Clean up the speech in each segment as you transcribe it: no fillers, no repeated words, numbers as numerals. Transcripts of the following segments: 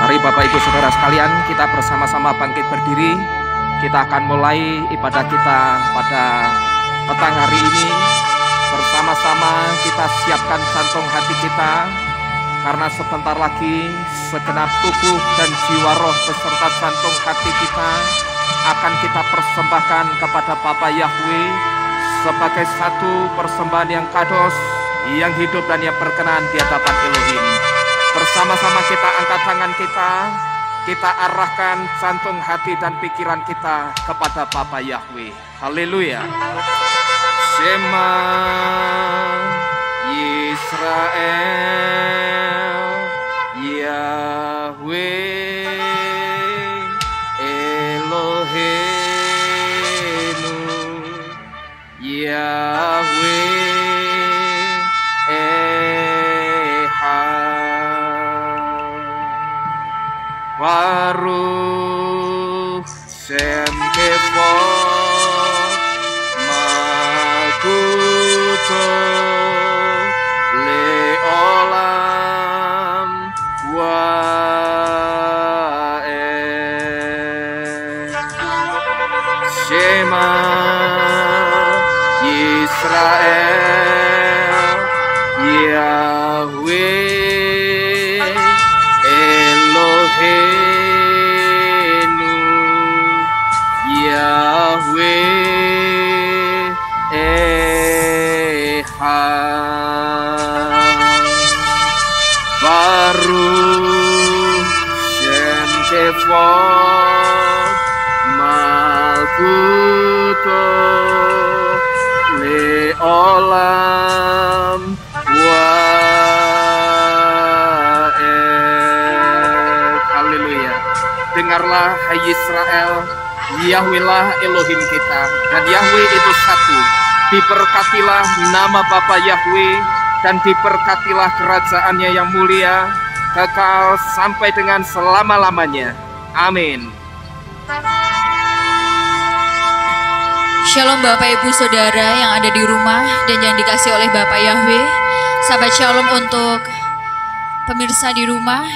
Mari Bapak Ibu Saudara sekalian, kita bersama-sama bangkit berdiri. Kita akan mulai ibadah kita pada petang hari ini. Bersama-sama kita siapkan jantung hati kita, karena sebentar lagi segenap tubuh dan jiwa roh beserta jantung hati kita akan kita persembahkan kepada Bapa Yahweh sebagai satu persembahan yang kados, yang hidup dan yang berkenan di hadapan Elohim. Bersama-sama kita angkat tangan kita arahkan jantung hati dan pikiran kita kepada Bapa Yahweh. Haleluya. Shema Yisrael Yahweh Eloheinu Yahweh Baruch Shem Kevod Malkuto Leolam Waed Shema Yisrael Yahweh Yahweh Echad Baruch Shem Kevod Malkuto Leolam Waed. Haleluya. Dengarlah hai Israel, Yahwehlah Elohim kita, dan Yahweh itu satu. Diberkatilah nama Bapa Yahweh, dan diberkatilah kerajaannya yang mulia, kekal sampai dengan selama-lamanya. Amin. Shalom Bapak Ibu Saudara yang ada di rumah dan yang dikasih oleh Bapak Yahweh. Sahabat Shalom untuk pemirsa di rumah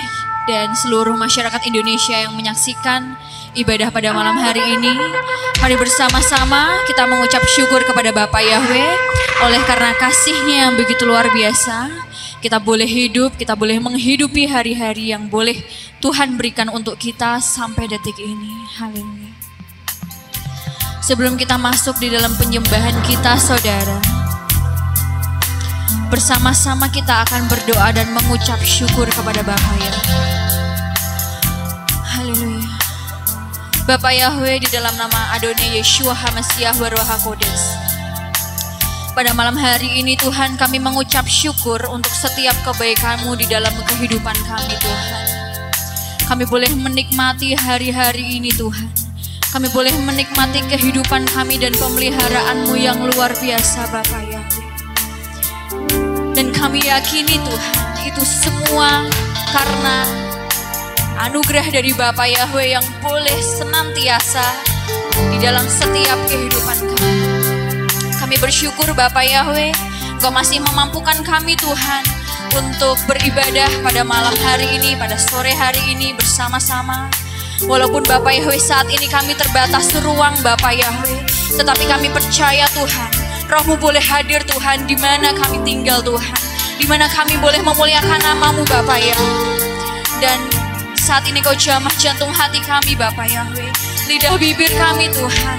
dan seluruh masyarakat Indonesia yang menyaksikan ibadah pada malam hari ini. Mari bersama-sama kita mengucap syukur kepada Bapa Yahweh. Oleh karena kasih-Nya yang begitu luar biasa, kita boleh hidup, kita boleh menghidupi hari-hari yang boleh Tuhan berikan untuk kita sampai detik ini. Haleluya. Sebelum kita masuk di dalam penyembahan kita, saudara, bersama-sama kita akan berdoa dan mengucap syukur kepada Bapa Yahweh. Haleluya. Bapa Yahweh, di dalam nama Adonai Yeshua HaMasiah Waruah HaKodes, pada malam hari ini Tuhan, kami mengucap syukur untuk setiap kebaikan-Mu di dalam kehidupan kami, Tuhan. Kami boleh menikmati hari-hari ini, Tuhan. Kami boleh menikmati kehidupan kami dan pemeliharaan-Mu yang luar biasa, Bapa Yahweh. Dan kami yakini, Tuhan, itu semua karena anugerah dari Bapa Yahweh yang boleh senantiasa di dalam setiap kehidupan kami. Kami bersyukur Bapa Yahweh, Engkau masih memampukan kami, Tuhan, untuk beribadah pada malam hari ini, pada sore hari ini bersama-sama. Walaupun Bapa Yahweh saat ini kami terbatas ruang, Bapa Yahweh, tetapi kami percaya, Tuhan, Roh-Mu boleh hadir, Tuhan, di mana kami tinggal, Tuhan, di mana kami boleh memuliakan nama-Mu, Bapa Yahweh. Dan saat ini Kau jamah jantung hati kami, Bapa Yahweh, lidah bibir kami, Tuhan.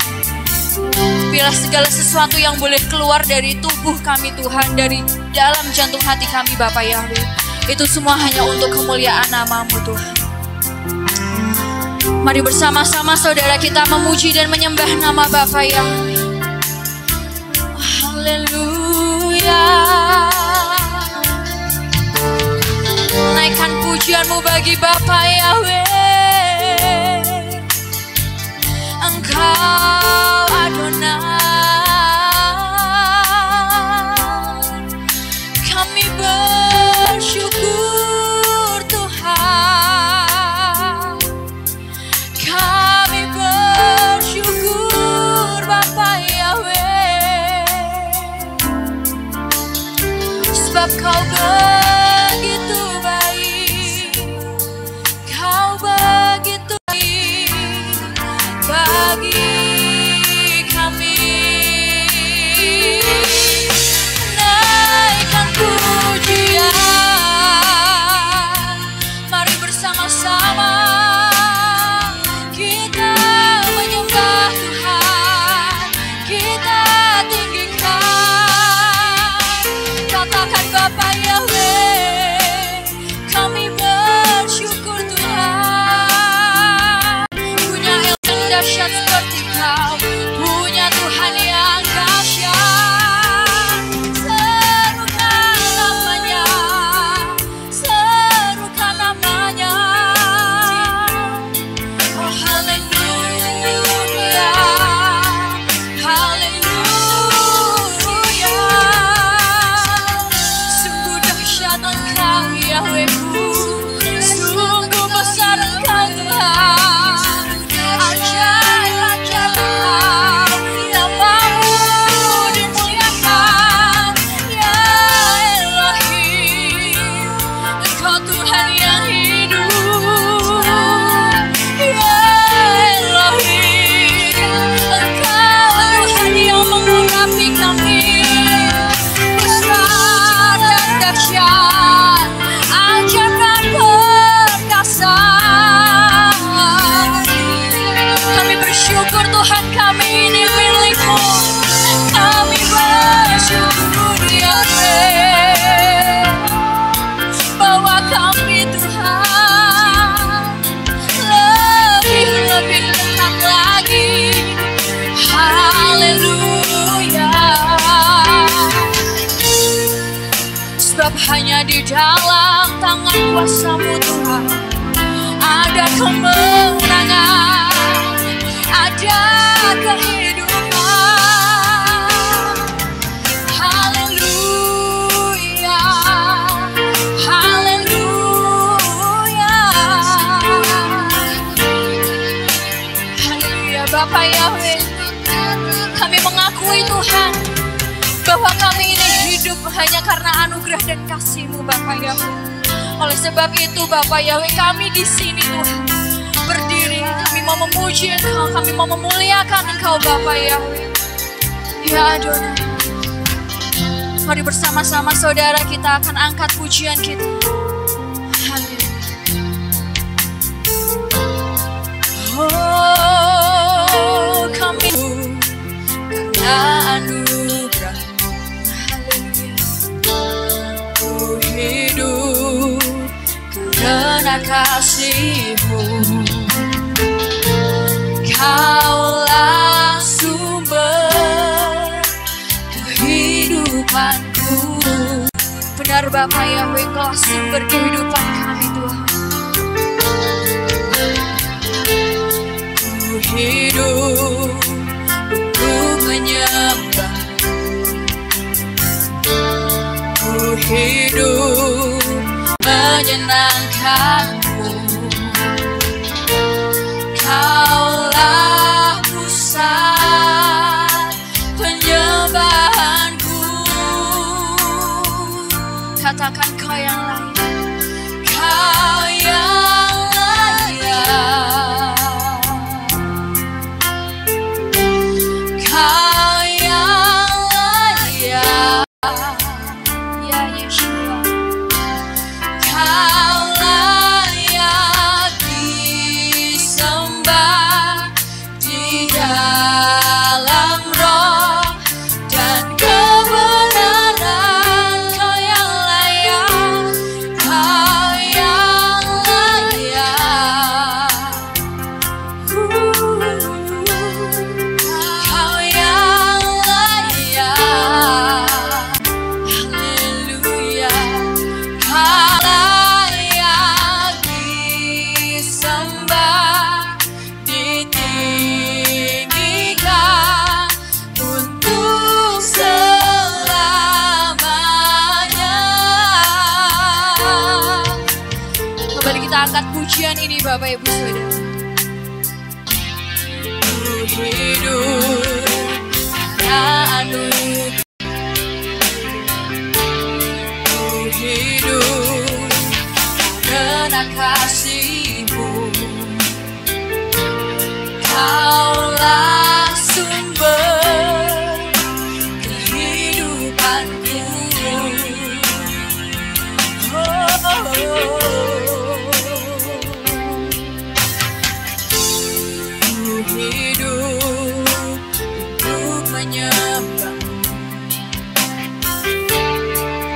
Biarlah segala sesuatu yang boleh keluar dari tubuh kami, Tuhan, dari dalam jantung hati kami, Bapa Yahweh, itu semua hanya untuk kemuliaan nama-Mu, Tuhan. Mari bersama-sama saudara kita memuji dan menyembah nama Bapa Yahweh. Haleluya. Naikkan pujian-Mu bagi Bapa Yahweh. Engkau Adonai. Kami bersyukur Tuhan. Kami bersyukur Bapa Yahweh. Sebab Kau begitu baik. Kau Tuhan yang hidup, ya Elohim. Engkau Tuhan yang mengurapi kami, besar dan dahsyat, ajaib dan perkasa. Kami bersyukur Tuhan, kami ini milik-Mu. Kami bersyukur Yahweh, bahwa kami Tuhan lebih dekat lagi. Haleluya. Sebab hanya di dalam tangan kuasa-Mu Tuhan ada kemenangan, ada kehidupan. Haleluya, haleluya, haleluya. Bapa Yahweh, kami mengakui Tuhan bahwa kami ini hidup hanya karena anugerah dan kasih-Mu Bapa Yahweh. Oleh sebab itu Bapa Yahweh, kami di sini Tuhan berdiri, kami mau memuji Engkau, kami mau memuliakan Engkau Bapa Yahweh. Ya Adonai, mari bersama-sama saudara kita akan angkat pujian kita. Haleluya. Oh, kami karena anugerah. Haleluya. Ku hidup karena kasih-Mu. Kaulah sumber kehidupanku. Benar Bapa Yahweh, Engkau sumber kehidupan kami Tuhan. Ku hidup untuk menyembah, ku hidup menyenangkan-Mu. Kaulah pusat penyembahanku. Katakan Kau yang layak, Kau yang layak, Kau yang layak, ya Yeshua. Kau layak disembah di dalam roh dan kebenaran. Kau yang layak, Kau yang layak, Kau yang layak. Haleluya. Kau layak disembah, ditinggikan untuk selamanya. Mari kita angkat pujian ini Bapak Ibu Saudara. Ku hidup karena anugerah, ku hidup karena kasih-Mu. Kaulah sumber kehidupanku. Ku hidup untuk menyembah,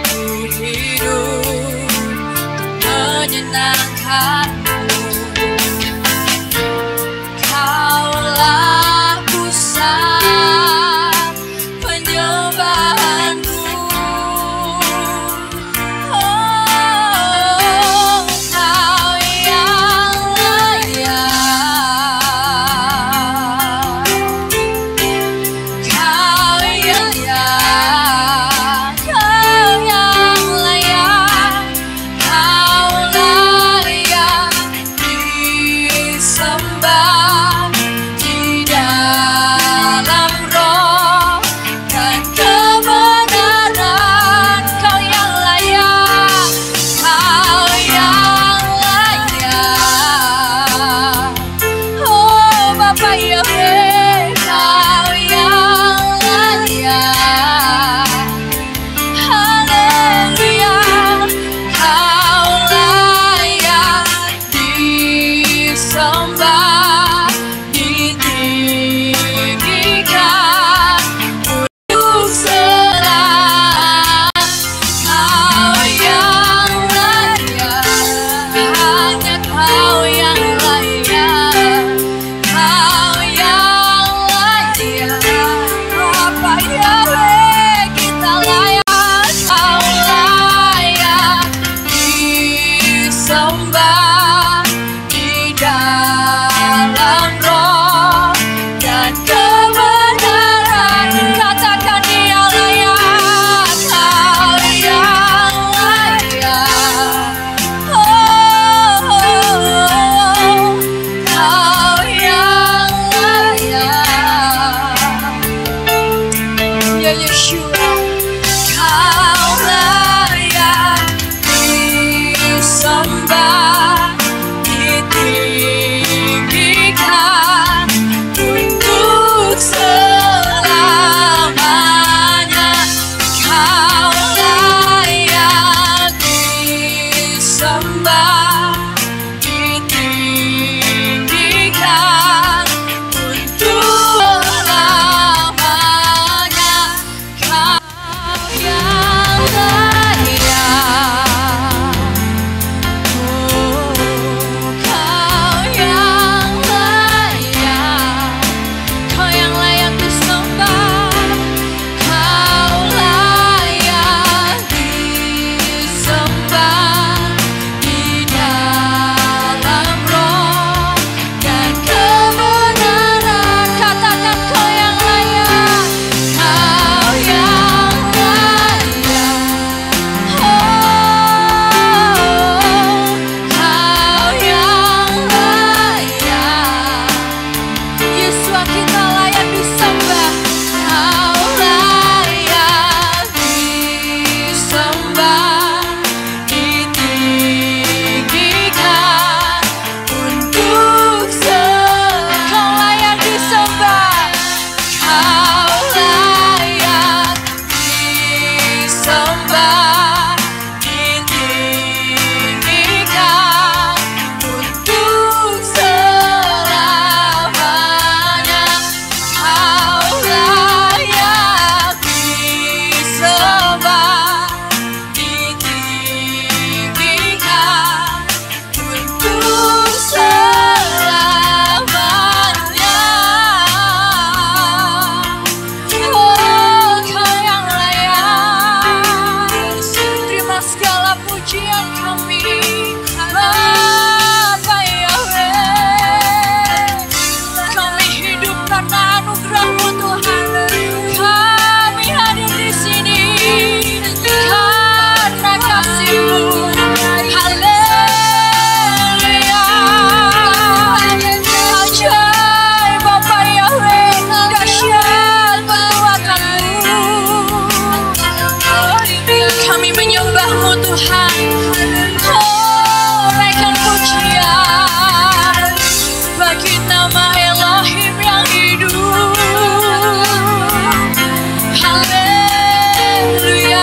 ku hidup menyenangkan-Mu. Kaulah pusat penyembahanku. Oh, Kau yang layak, Kau yang layak, Kau yang layak, Kau layak disembah di dalam roh dan kebenaran. Katakan Dia layak, Kau yang layak. Oh, Kau yang layak. Ya Yeshua, Kau layak disembah, ditinggikan untuk selamanya. Kau layak disembah, ditinggikan untuk selamanya. Kau yang layak. Kau yang layak, Kau yang layak disembah, Kau layak disembah di dalam roh dan kebenaran. Katakan Kau yang layak, Kau yang layak. Kau yang layak. Yesus, kita layak disembah. Kau layak disembah, ditinggikan untuk Kau layak disembah. Kau layak disembah, ditinggikan untuk selamanya. Kau layak disembah, ditinggikan untuk selamanya. Oh, Kau yang layak. Terima segala pujian kami, Bapa Yahweh. Kami hidup karena anugerah-Mu Tuhan. Kami hadir di sini karena kasih-Mu. Haleluya. Ajaib Bapa Yahweh, dahsyat perbuatan-Mu. Kami menyembah-Mu Tuhan. Oh, naikkan pujian bagi nama Elohim yang hidup. Haleluya,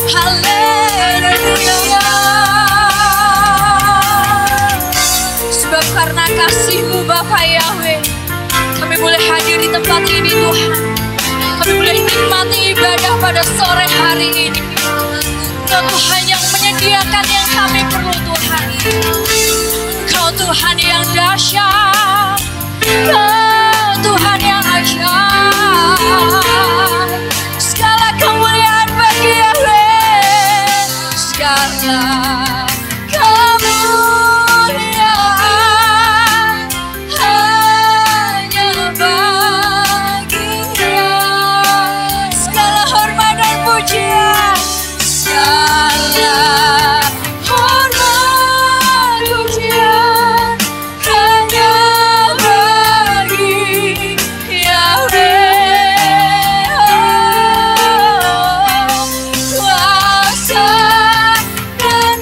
haleluya. Sebab karena kasih-Mu Bapa Yahweh, kami boleh hadir di tempat ini Tuhan. Kami boleh nikmati ibadah pada sore hari ini. Engkau Tuhan yang menyediakan yang kami perlu Tuhan. Engkau Tuhan yang dahsyat, Engkau Tuhan yang ajaib. Segala kemuliaan bagi Yahweh, segala kemuliaan hanya bagi-Nya. Segala hormat dan pujian, segala hormat pujian hanya bagi Yahweh. Kuasa dan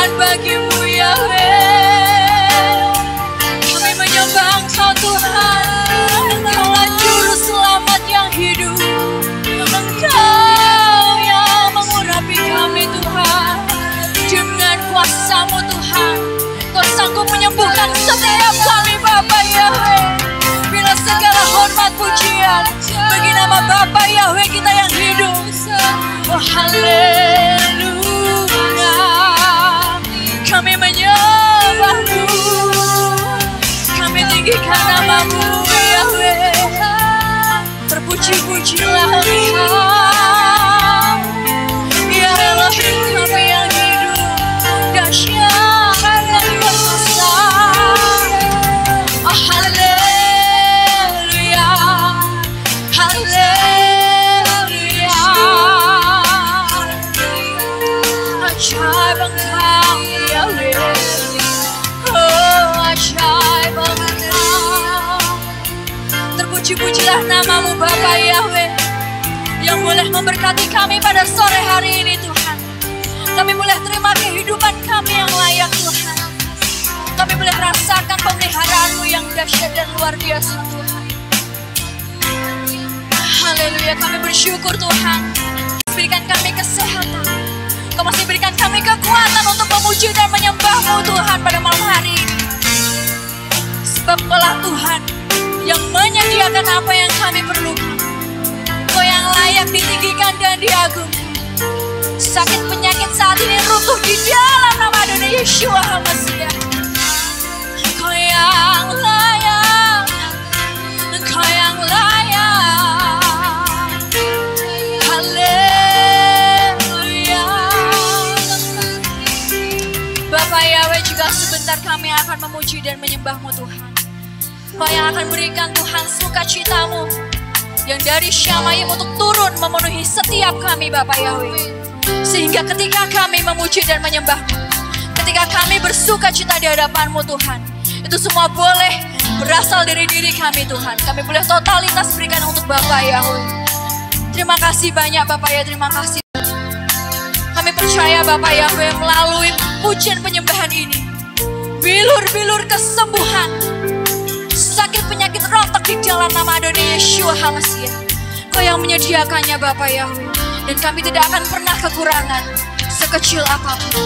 kemuliaan bagimu Yahweh. Kami menyembah Engkau Tuhan, Engkaulah Juru Selamat yang hidup. Engkau yang mengurapi kami Tuhan. Dengan kuasa-Mu Tuhan, Kau sanggup menyembuhkan setiap kami Bapa Yahweh. Bila segala hormat pujian bagi nama Bapa Yahweh kita yang hidup. Oh haleluya, kami menyembah-Mu, kami tinggikan nama-Mu Yahweh. Terpuji-pujilah Engkau, ya Elohim kami yang hidup, dahsyat dan kuasa. Oh haleluya, haleluya. Ajaib Engkau Yahweh, oh ajaib Engkau. Terpuji-pujilah nama-Mu Bapa Yahweh, yang boleh memberkati kami pada sore hari ini Tuhan. Kami boleh terima kehidupan kami yang layak Tuhan. Kami boleh rasakan pemeliharaan-Mu yang dahsyat dan luar biasa Tuhan. Haleluya, kami bersyukur Tuhan. Berikan kami kesehatan. Kau masih berikan kami kekuatan untuk memuji dan menyembah-Mu Tuhan pada malam hari ini. Sebab Kaulah Tuhan yang menyediakan apa yang kami perlukan. Kau yang layak ditinggikan dan diagungkan. Sakit penyakit saat ini runtuh di dalam nama Adonai Yeshua HaMashiach. Kau yang layak, Kau yang layak. Haleluya. Bapa Yahweh, juga sebentar kami akan memuji dan menyembah-Mu Tuhan. Kau yang akan berikan Tuhan sukacita-Mu yang dari Syamayim untuk turun memenuhi setiap kami Bapa Yahweh. Sehingga ketika kami memuji dan menyembah-Mu, ketika kami bersuka cita di hadapan-Mu Tuhan, itu semua boleh berasal dari diri kami Tuhan. Kami boleh totalitas berikan untuk Bapa Yahweh. Terima kasih banyak Bapa ya, terima kasih. Kami percaya Bapa Yahweh melalui pujian penyembahan ini, bilur-bilur kesembuhan, sakit penyakit rontok di dalam nama Adonai Yeshua HaMashiach. Kau yang menyediakannya Bapa Yahweh. Dan kami tidak akan pernah kekurangan sekecil apapun.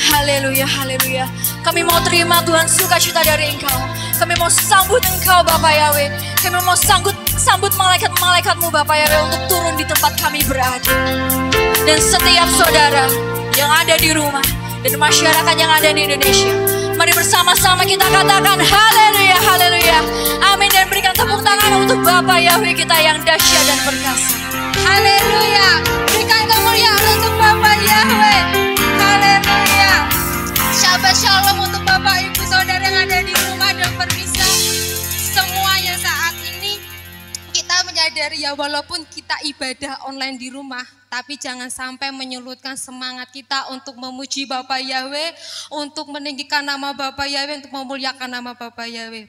Haleluya, haleluya. Kami mau terima Tuhan sukacita dari Engkau. Kami mau sambut Engkau Bapa Yahweh. Kami mau sambut malaikat-malaikat-Mu Bapa Yahweh untuk turun di tempat kami berada. Dan setiap saudara yang ada di rumah dan masyarakat yang ada di Indonesia, mari bersama-sama kita katakan haleluya, haleluya. Amin, dan berikan tepuk tangan untuk Bapa Yahweh kita yang dahsyat dan perkasa. Haleluya, berikan kemuliaan untuk Bapa Yahweh. Haleluya. Shabbat shalom untuk Bapak Ibu Saudara yang ada di rumah dan permisah semuanya. Saat ini kita menyadari ya, walaupun kita ibadah online di rumah, tapi jangan sampai menyurutkan semangat kita untuk memuji Bapa Yahweh, untuk meninggikan nama Bapa Yahweh, untuk memuliakan nama Bapa Yahweh.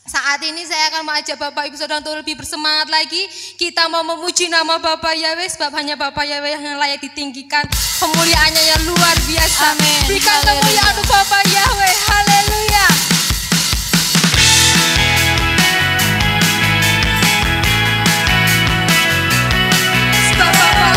Saat ini saya akan mengajak Bapak Ibu Saudara untuk lebih bersemangat lagi. Kita mau memuji nama Bapak Yahweh, sebab hanya Bapak Yahweh yang layak ditinggikan. Kemuliaannya yang luar biasa. Amin. Berikan kemuliaan untuk Bapak Yahweh. Haleluya. Sebab Bapak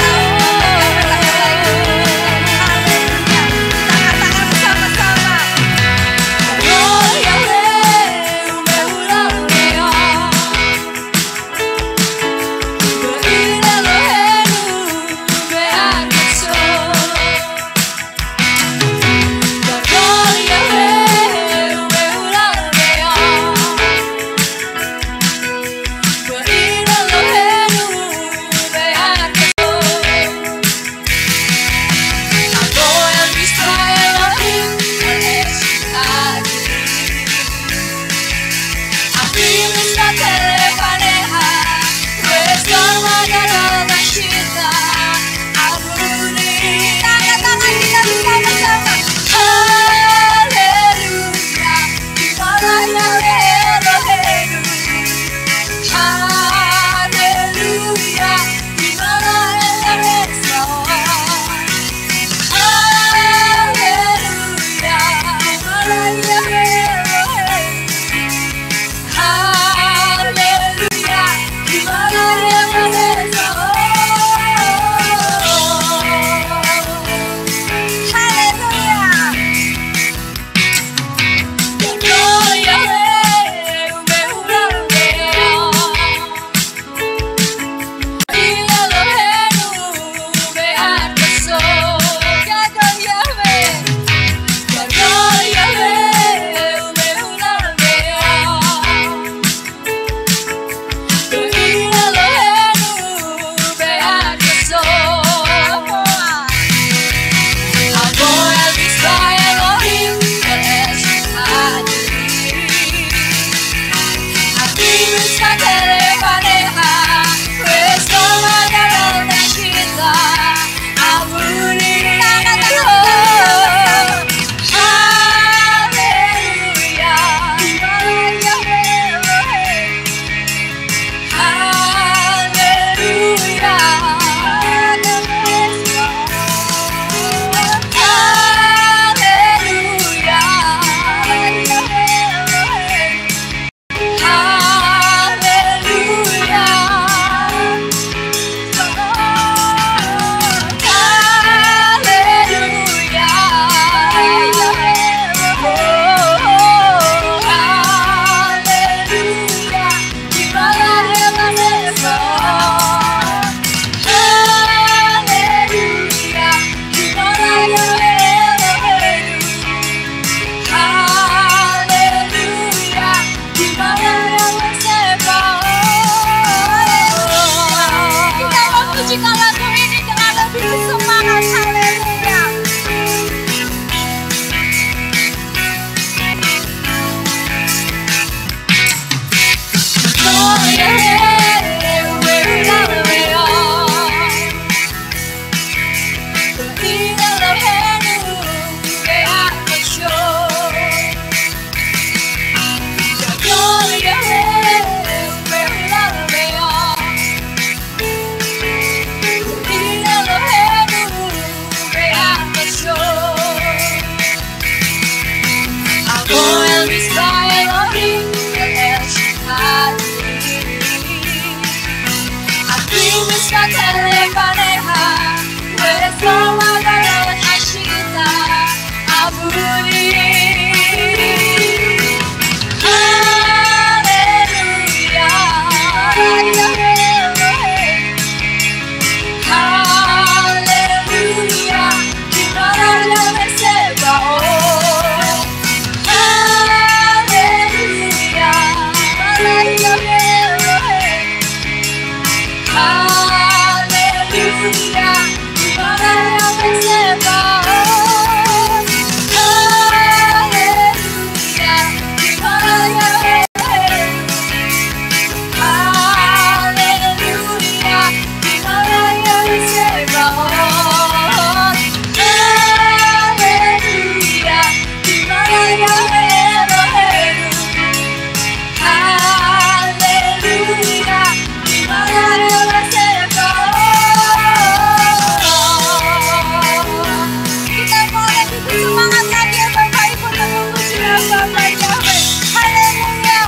semangat lagi ya Bapak Ibu untuk memuji nama Bapak Yahweh. Haleluya.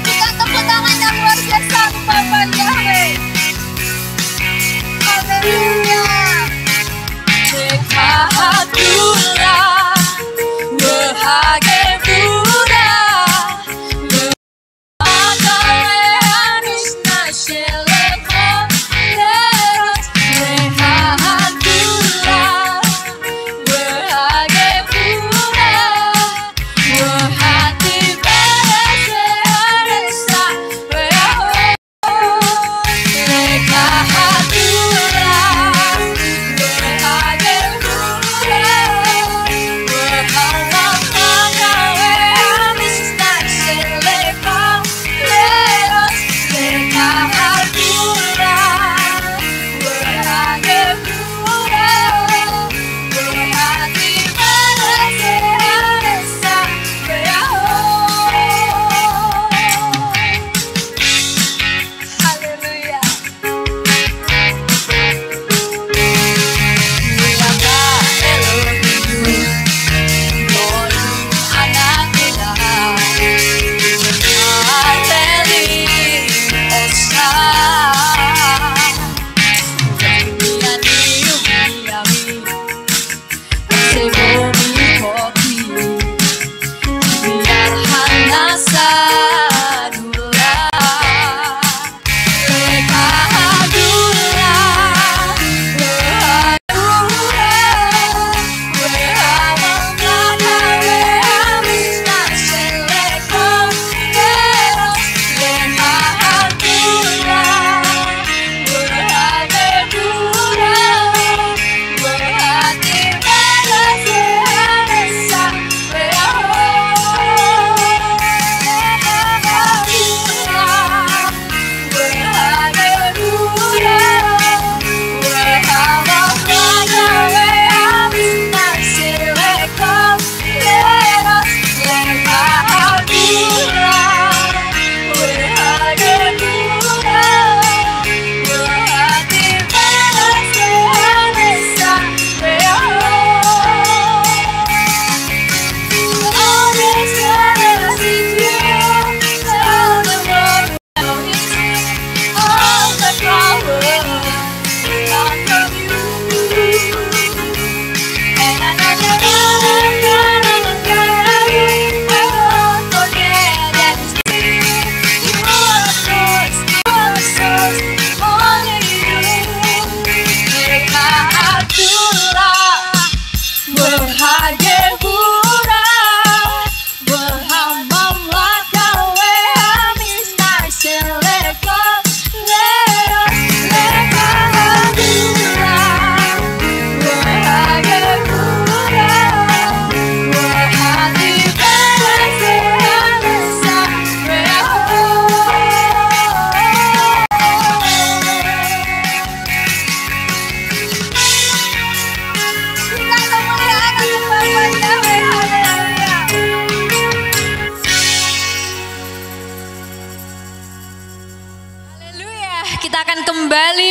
Berikan tepuk tangan yang luar biasa untuk Bapak Yahweh. Haleluya.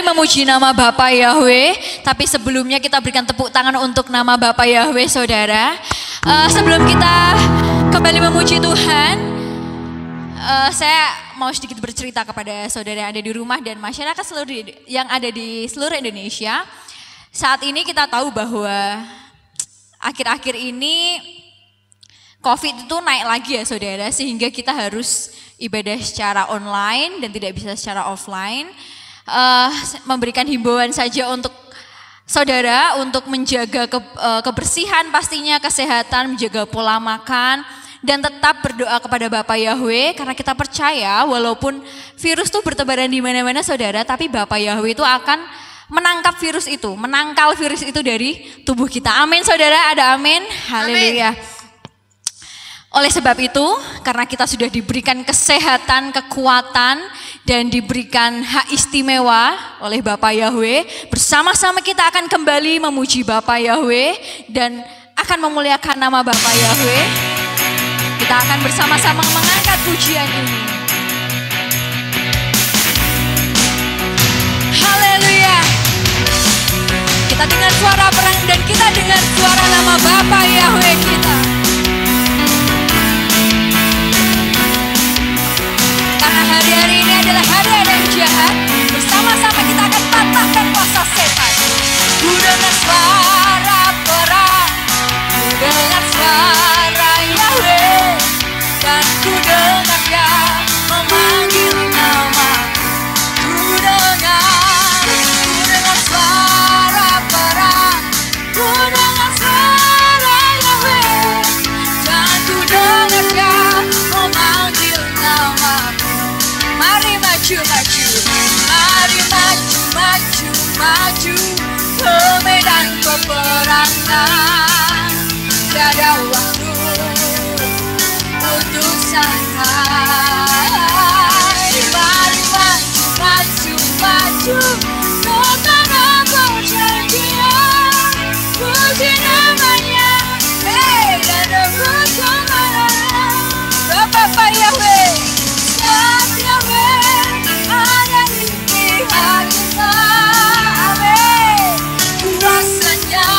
Memuji nama Bapak Yahweh, tapi sebelumnya kita berikan tepuk tangan untuk nama Bapak Yahweh, saudara. Sebelum kita kembali memuji Tuhan, saya mau sedikit bercerita kepada saudara yang ada di rumah dan masyarakat yang ada di seluruh Indonesia. Saat ini kita tahu bahwa akhir-akhir ini COVID itu naik lagi ya saudara, sehingga kita harus ibadah secara online dan tidak bisa secara offline. Memberikan himbauan saja untuk saudara untuk menjaga kebersihan pastinya, kesehatan, menjaga pola makan dan tetap berdoa kepada Bapak Yahweh, karena kita percaya walaupun virus itu bertebaran di mana-mana saudara, tapi Bapak Yahweh itu akan menangkal virus itu dari tubuh kita. Amin saudara, ada amin. Haleluya. Oleh sebab itu, karena kita sudah diberikan kesehatan, kekuatan, dan diberikan hak istimewa oleh Bapak Yahweh, bersama-sama kita akan kembali memuji Bapak Yahweh dan akan memuliakan nama Bapak Yahweh. Kita akan bersama-sama mengangkat pujian ini. Haleluya. Kita dengar suara perang dan kita dengar suara nama Bapa Yahweh kita. Karena hari-hari ini adalah hari-hari yang jahat, bersama-sama kita akan patahkan kuasa setan. Ku dengar suara perang, ku dengar suara Yahweh, dan ku dengar Dia memanggil nama. Ku dengar suara perang, ku dengar suara Yahweh, dan ku dengar Dia memanggil nama. Mari maju, maju, mari maju, maju, maju ke medan peperangan. Tiada waktu untuk santai. Mari maju, maju, maju ke tanah perjanjian. Puji namanya, hey, dan rebut kemenangan. Bapa Yahweh, Yahweh ada di pihak kita. Amin. Kuasanya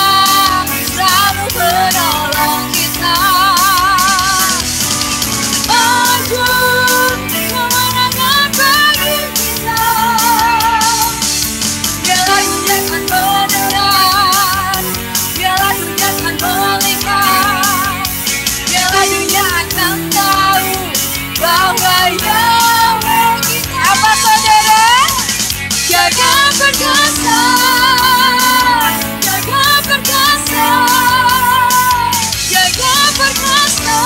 selalu menolong kita. Maju kemenangan bagi kita. Biarlah dunia akan mendengar, biarlah dunia akan melihat, biarlah dunia akan tahu bahwa Yahweh kita. Apa saudara? Jaga perkasa, jaga perkasa, jaga perkasa.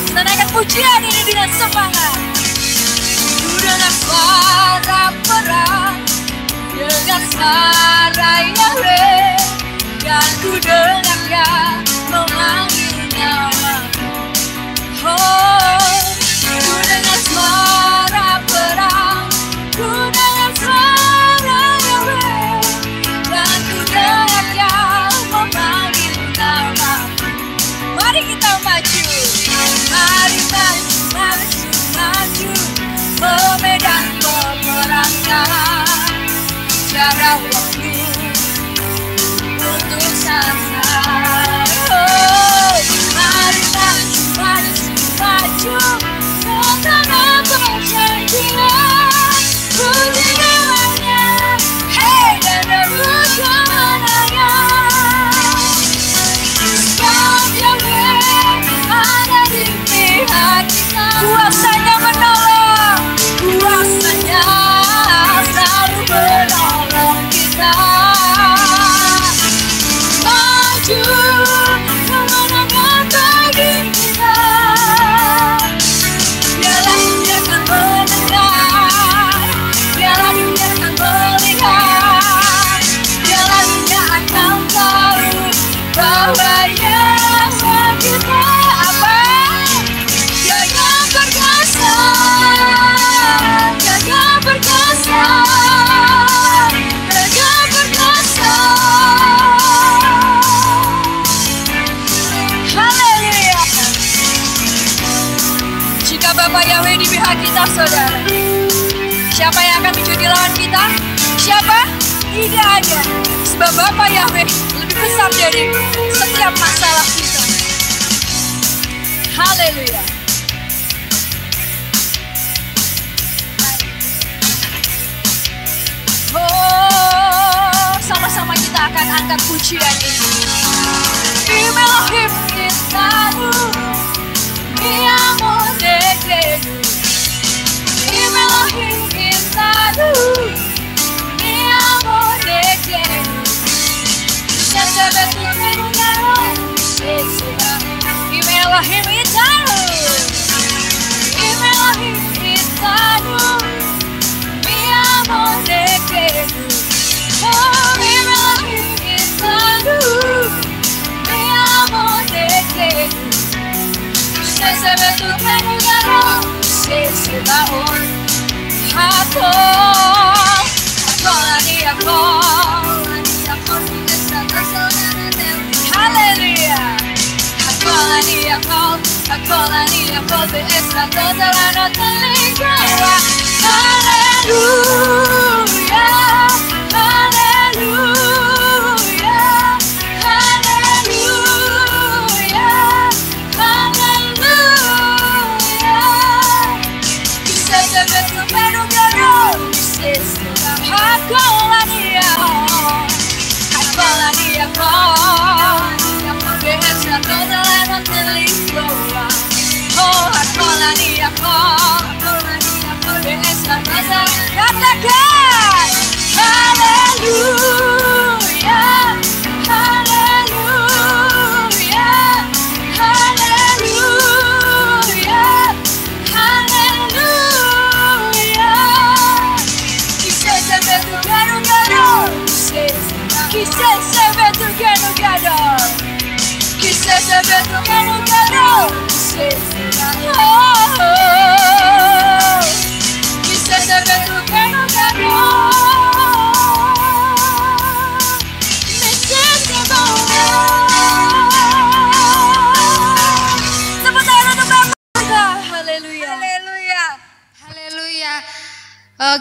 Kita naikkan pujian ini dengan semangat. Ku dengar suara perang, dengar suara Yahweh, dan ku dengar Dia memanggil nama. Oh, ku dengar suara perang, ku dengar suara Yahweh, dan ku dengar Dia memanggil nama. Mari kita maju, mari maju, maju, maju ke medan peperangan. Tiada waktu untuk santai. Oh, mari maju, maju, maju ke tanah perjanjian. Puji namanya, hey, dan rebut kemenangan. Sebab Yahweh ada di pihak kita. Kuasanya menolong, kuasanya selalu menolong kita. Maju kemenangan bagi kita. Biarlah dunia akan mendengar, biarlah dunia akan melihat, biarlah dunia akan tahu bahwa Yahweh kita. Apa? Jaga perkasa, jaga perkasa, jaga perkasa. Haleluya. Jika Bapa Yahweh di pihak kita, saudara, siapa yang akan menjadi lawan kita? Siapa? Tidak ada. Sebab Bapa Yahweh lebih besar dari setiap masalah kita. Haleluya. Oh, sama-sama kita akan angkat pujian ini. Elohim Kitanu, Amo Dekenu. Elohim Kitanu, Amo Dekenu. Sesebetul menungaro, sesera. Elohim Kitanu, Elohim Kitanu, Amo Dekenu. Oh, Elohim Kitanu, Amo Dekenu. Sesebetul menungaro, sesebaon. Haleluya. Haleluya. Haleluya.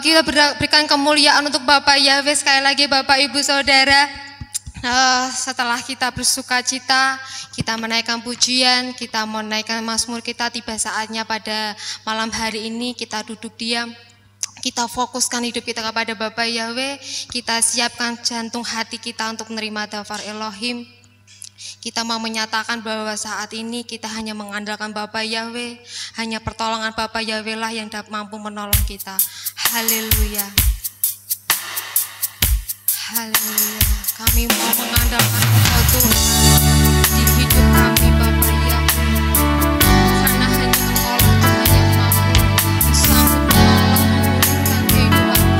Kita berikan kemuliaan untuk Bapak Yahweh. Sekali lagi Bapak Ibu Saudara, setelah kita bersuka cita, kita menaikkan pujian, kita menaikkan mazmur, kita tiba saatnya pada malam hari ini kita duduk diam, kita fokuskan hidup kita kepada Bapak Yahweh, kita siapkan jantung hati kita untuk menerima Dafar Elohim. Kita mau menyatakan bahwa saat ini kita hanya mengandalkan Bapak Yahweh, hanya pertolongan Bapak Yahweh lah yang mampu menolong kita. Haleluya. Haleluya. Kami mau mengandalkan Engkau Tuhan di hidup kami Bapak Yahweh. Karena hanya Engkau Tuhan yang mampu bisa menolong memulihkan kehidupan kami.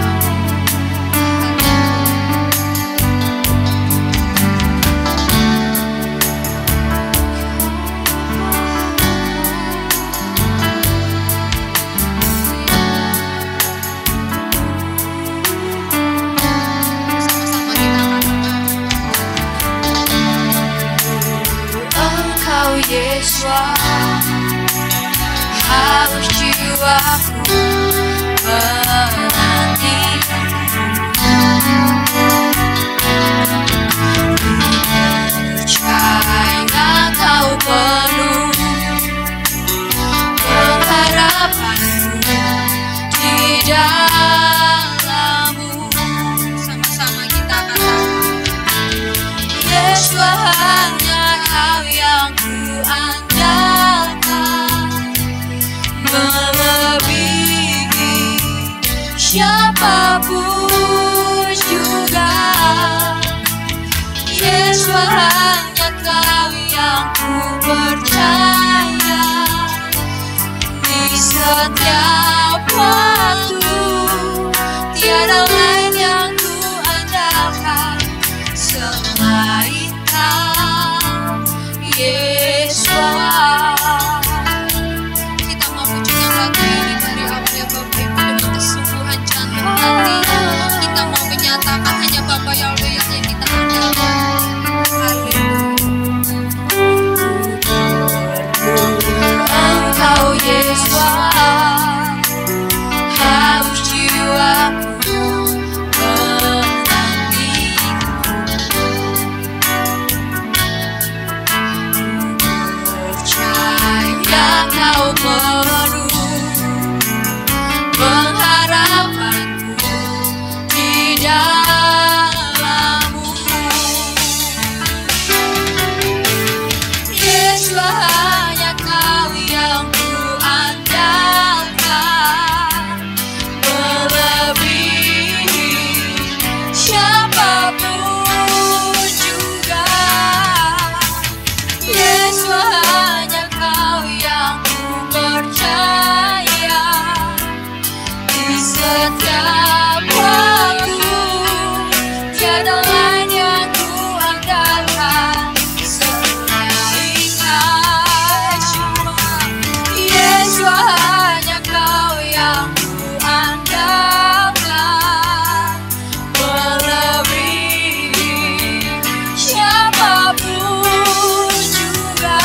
Yeshua, harus jiwaku menanti. Percaya kau penuh pengharapanku di dalammu. Sama-sama kita katakan, Yeshua hanya Kau yang andalkan, melebihi siapapun juga. Yesus hanya Kau yang ku percaya, di setiap waktu tiada lain yang ku andalkan selain Kau, Yesus. Kita mau pujikan lagu ini dari awal ya Bapak Ibu dengan kesungguhan jantung hati. Kita mau menyatakan hanya Bapak Yahweh yang kita andalkan. Engkau Yesus, harus jiwaku Kau penuh pengharapanku di dalammu. Yesus hanya Kau yang ku andalkan, melebihi siapapun juga. Yesus hanya Kau yang percaya, di setiap waktu tiada lain yang ku andalkan selain Kau. Yesus hanya Kau yang ku andalkan, melebihi siapapun juga.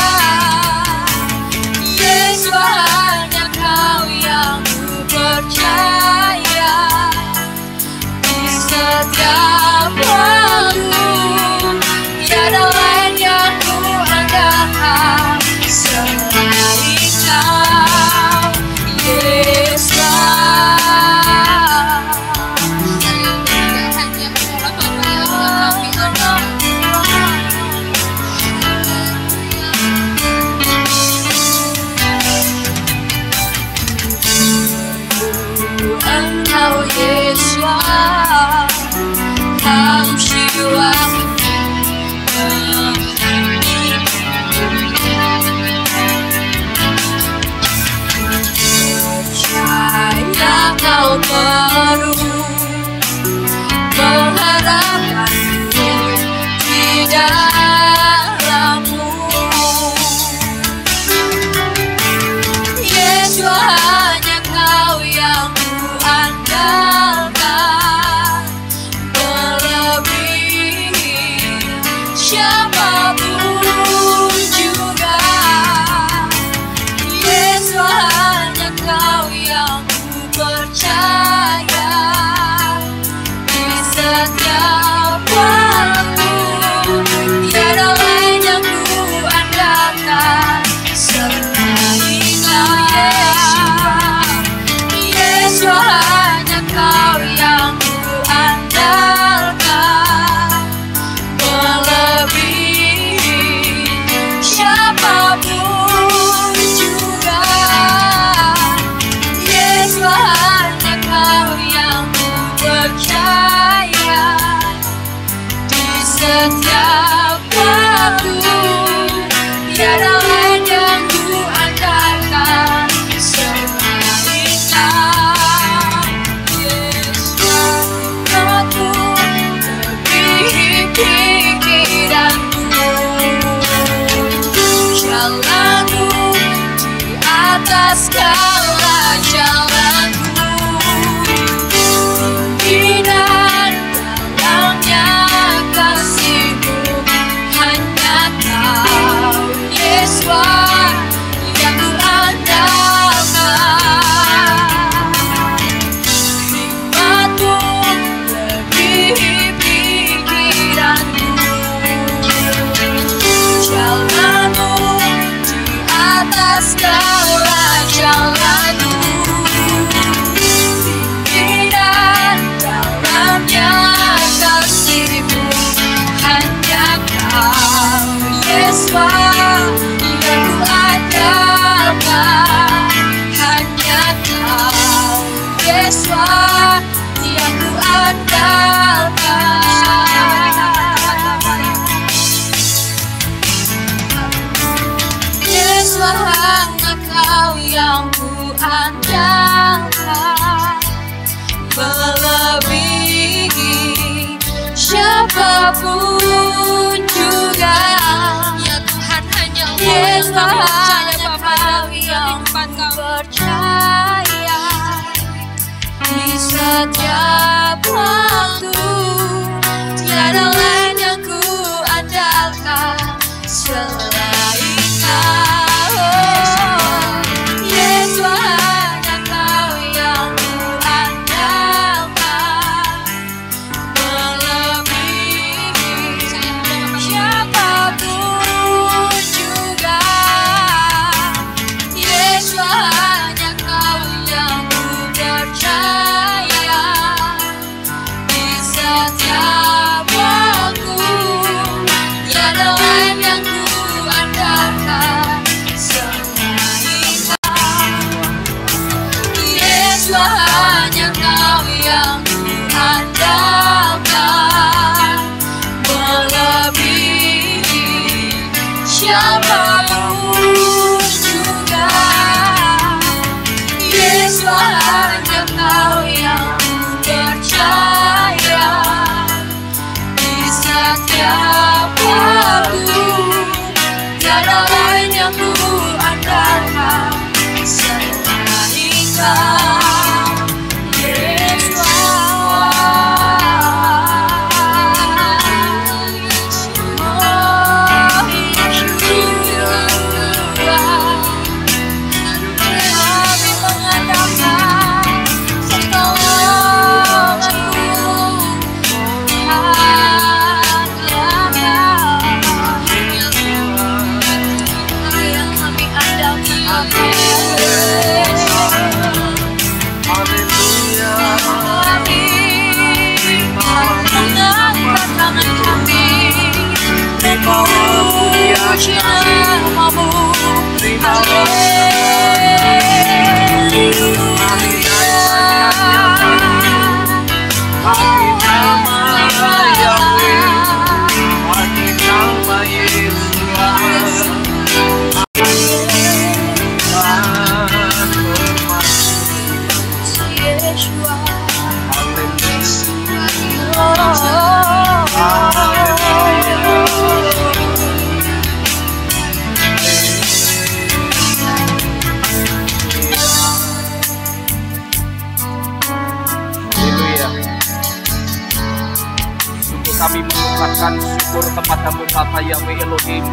Yesus hanya Kau yang ku percaya, di setiap waktu tiada lain yang ku andalkan selain Kau, Yesus. Hanya Engkau Bapa yang kami andalkan. Engkau Yesus, Kau jiwaku percaya Kau penuh pengharapanku di dalammu. siapapun juga. Yesus hanya Kau yang ku percaya. Di setiap waktu tiada lain yang ku andalkan selain Kau. Yesus hanya Kau yang ku andalkan, melebihi siapapun juga. Yesus hanya Kau yang ku percaya. Di setiap waktu tiada lain yang ku andalkan selain Kau. Yesus aku lebih pikiranku, jalanku di atas segala jalanku. Pimpinan dalamnya kasih-Mu, hanya Kau Yesus yang ku andalkan. Hikmat-Mu lebih pikiranku, jalan-Mu di atas segala jalanku. Pimpinan dalamnya kasih-Mu, hanya Kau Yesus yang ku andalkan. Hanya Kau Yesus yang ku andalkan. Yesus hanya Kau yang ku andalkan, melebihi siapapun juga. Ya Tuhan, hanya Yesus hanya Kau yang ku percaya. Di setiap waktu tiada lain yang ku andalkan selain Kau. Yesus hanya Kau yang ku andalkan, melebihi siapapun juga. Yesus hanya Kau yang ku percaya. Di setiap waktu tiada lain yang ku andalkan selain Kau. Yesus hanya Kau yang ku andalkan, melebihi siapapun juga. Yesus hanya Kau yang ku percaya. Di setiap waktu tiada lain yang ku andalkan selain Kau. Yesus kepadamu Bapa Yahweh Elohim,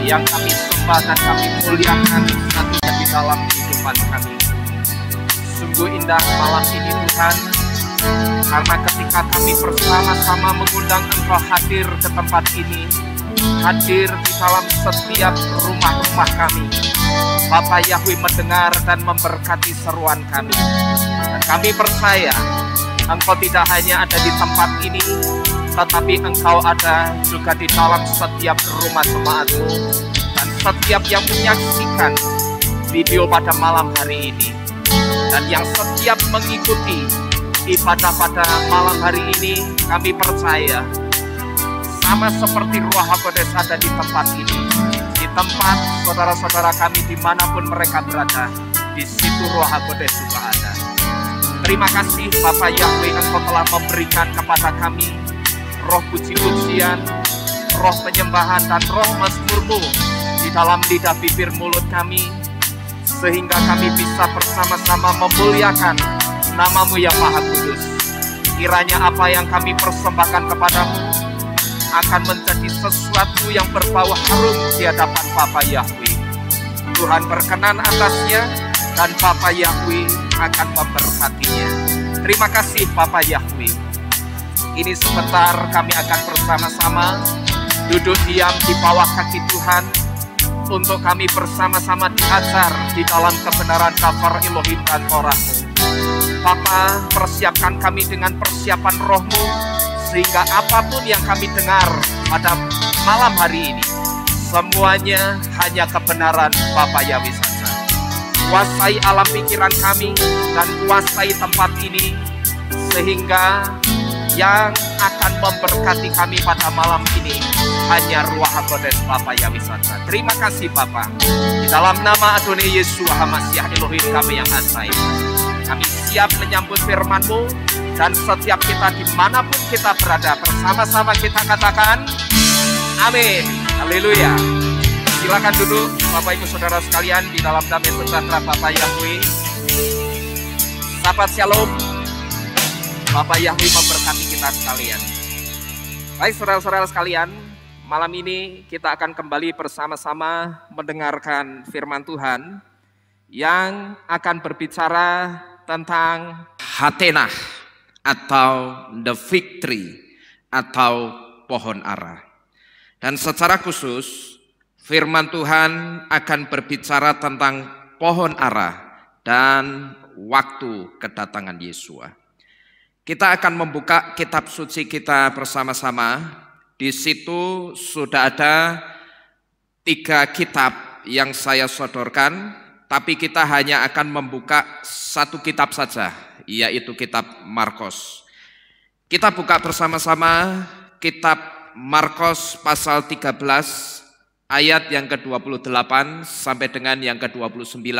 yang kami sembah dan kami muliakan satu di dalam kehidupan kami. Sungguh indah malam ini Tuhan, karena ketika kami bersama-sama mengundang Engkau hadir ke tempat ini, hadir di dalam setiap rumah-rumah kami, Bapa Yahweh mendengar dan memberkati seruan kami. Dan kami percaya Engkau tidak hanya ada di tempat ini, tetapi Engkau ada juga di dalam setiap rumah jemaat-Mu dan setiap yang menyaksikan video pada malam hari ini, dan yang setiap mengikuti ibadah pada malam hari ini. Kami percaya sama seperti Ruach HaKodes ada di tempat ini, di tempat saudara-saudara kami dimanapun mereka berada, di situ Ruach HaKodes juga ada. Terima kasih Bapa Yahweh, Engkau telah memberikan kepada kami roh puji-pujian, roh penyembahan, dan roh mazmur-Mu di dalam lidah bibir mulut kami, sehingga kami bisa bersama-sama memuliakan nama-Mu yang Maha Kudus. Kiranya apa yang kami persembahkan kepadamu akan menjadi sesuatu yang berbau harum di hadapan Bapa Yahweh. Tuhan berkenan atasnya, dan Bapa Yahweh akan memberkatinya. Terima kasih Bapa Yahweh. Ini sebentar kami akan bersama-sama duduk diam di bawah kaki Tuhan, untuk kami bersama-sama diajar di dalam kebenaran kafar Elohim dan Torah-Mu. Bapa, persiapkan kami dengan persiapan Roh-Mu, sehingga apapun yang kami dengar pada malam hari ini, semuanya hanya kebenaran Bapa Yahweh saja. Kuasai alam pikiran kami dan kuasai tempat ini, sehingga yang akan memberkati kami pada malam ini hanya Ruach HaKodes Bapa Yahweh saja. Terima kasih Bapa. Di dalam nama Adonai Yeshua HaMashiach Elohim kami yang ajaib, kami siap menyambut firman-Mu, dan setiap kita dimanapun kita berada, bersama-sama kita katakan amin. Haleluya. Silakan duduk Bapak Ibu Saudara sekalian di dalam damai sejahtera Bapa Yahweh. Sahabat Shalom, Bapa Yahweh memberkati kita sekalian. Baik saudara-saudara sekalian, malam ini kita akan kembali bersama-sama mendengarkan firman Tuhan yang akan berbicara tentang Hatenah atau the fig tree atau pohon ara. Dan secara khusus firman Tuhan akan berbicara tentang pohon ara dan waktu kedatangan Yeshua. Kita akan membuka kitab suci kita bersama-sama. Di situ sudah ada 3 kitab yang saya sodorkan, tapi kita hanya akan membuka 1 kitab saja, yaitu kitab Markus. Kita buka bersama-sama kitab Markus pasal 13 ayat yang ke-28 sampai dengan yang ke-29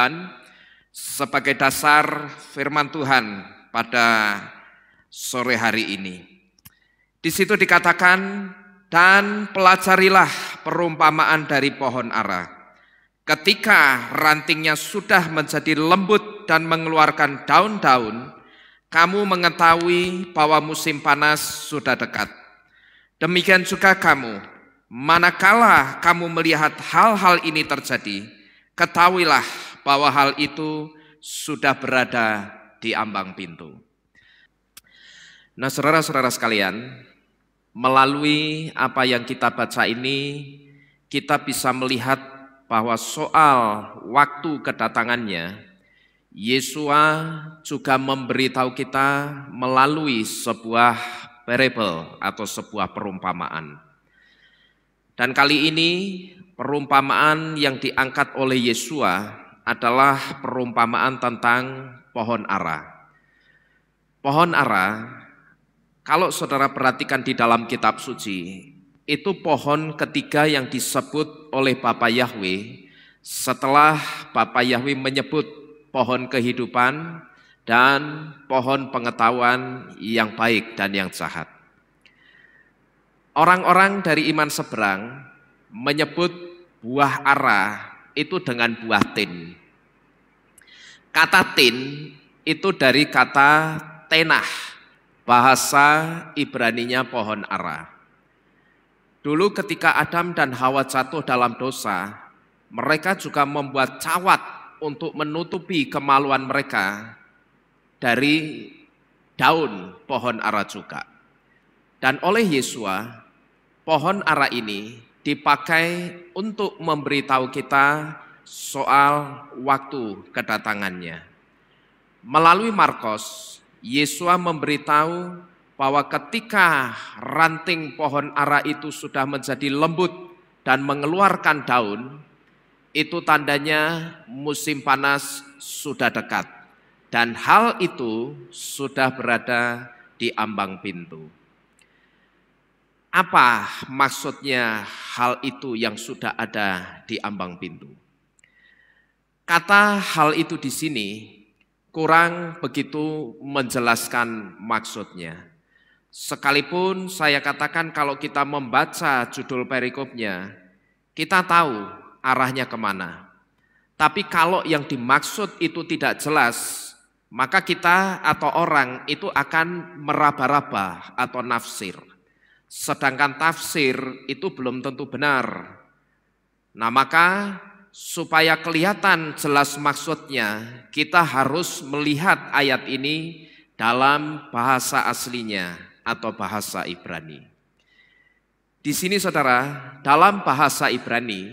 sebagai dasar firman Tuhan pada sore hari ini. Di situ dikatakan, dan pelajarilah perumpamaan dari pohon ara. Ketika rantingnya sudah menjadi lembut dan mengeluarkan daun-daun, kamu mengetahui bahwa musim panas sudah dekat. Demikian juga kamu, manakala kamu melihat hal-hal ini terjadi, ketahuilah bahwa hal itu sudah berada di ambang pintu. Nah, saudara-saudara sekalian, melalui apa yang kita baca ini, kita bisa melihat bahwa soal waktu kedatangannya, Yeshua juga memberitahu kita melalui sebuah parable atau sebuah perumpamaan. Dan kali ini perumpamaan yang diangkat oleh Yeshua adalah perumpamaan tentang pohon ara. Pohon ara, kalau saudara perhatikan di dalam kitab suci, itu pohon ketiga yang disebut oleh Bapa Yahweh setelah Bapa Yahweh menyebut pohon kehidupan dan pohon pengetahuan yang baik dan yang jahat. Orang-orang dari iman seberang menyebut buah ara itu dengan buah tin. Kata tin itu dari kata tenah, bahasa Ibraninya pohon ara. Dulu ketika Adam dan Hawa jatuh dalam dosa, mereka juga membuat cawat untuk menutupi kemaluan mereka dari daun pohon ara juga. Dan oleh Yesua, pohon ara ini dipakai untuk memberitahu kita soal waktu kedatangannya. Melalui Markus, Yesua memberitahu bahwa ketika ranting pohon ara itu sudah menjadi lembut dan mengeluarkan daun, itu tandanya musim panas sudah dekat. Dan hal itu sudah berada di ambang pintu. Apa maksudnya hal itu yang sudah ada di ambang pintu? Kata hal itu di sini kurang begitu menjelaskan maksudnya. Sekalipun saya katakan kalau kita membaca judul perikopnya, kita tahu arahnya kemana. Tapi kalau yang dimaksud itu tidak jelas, maka kita atau orang itu akan meraba-raba atau nafsir. Sedangkan tafsir itu belum tentu benar. Nah, maka supaya kelihatan jelas maksudnya, kita harus melihat ayat ini dalam bahasa aslinya atau bahasa Ibrani. Di sini saudara, dalam bahasa Ibrani,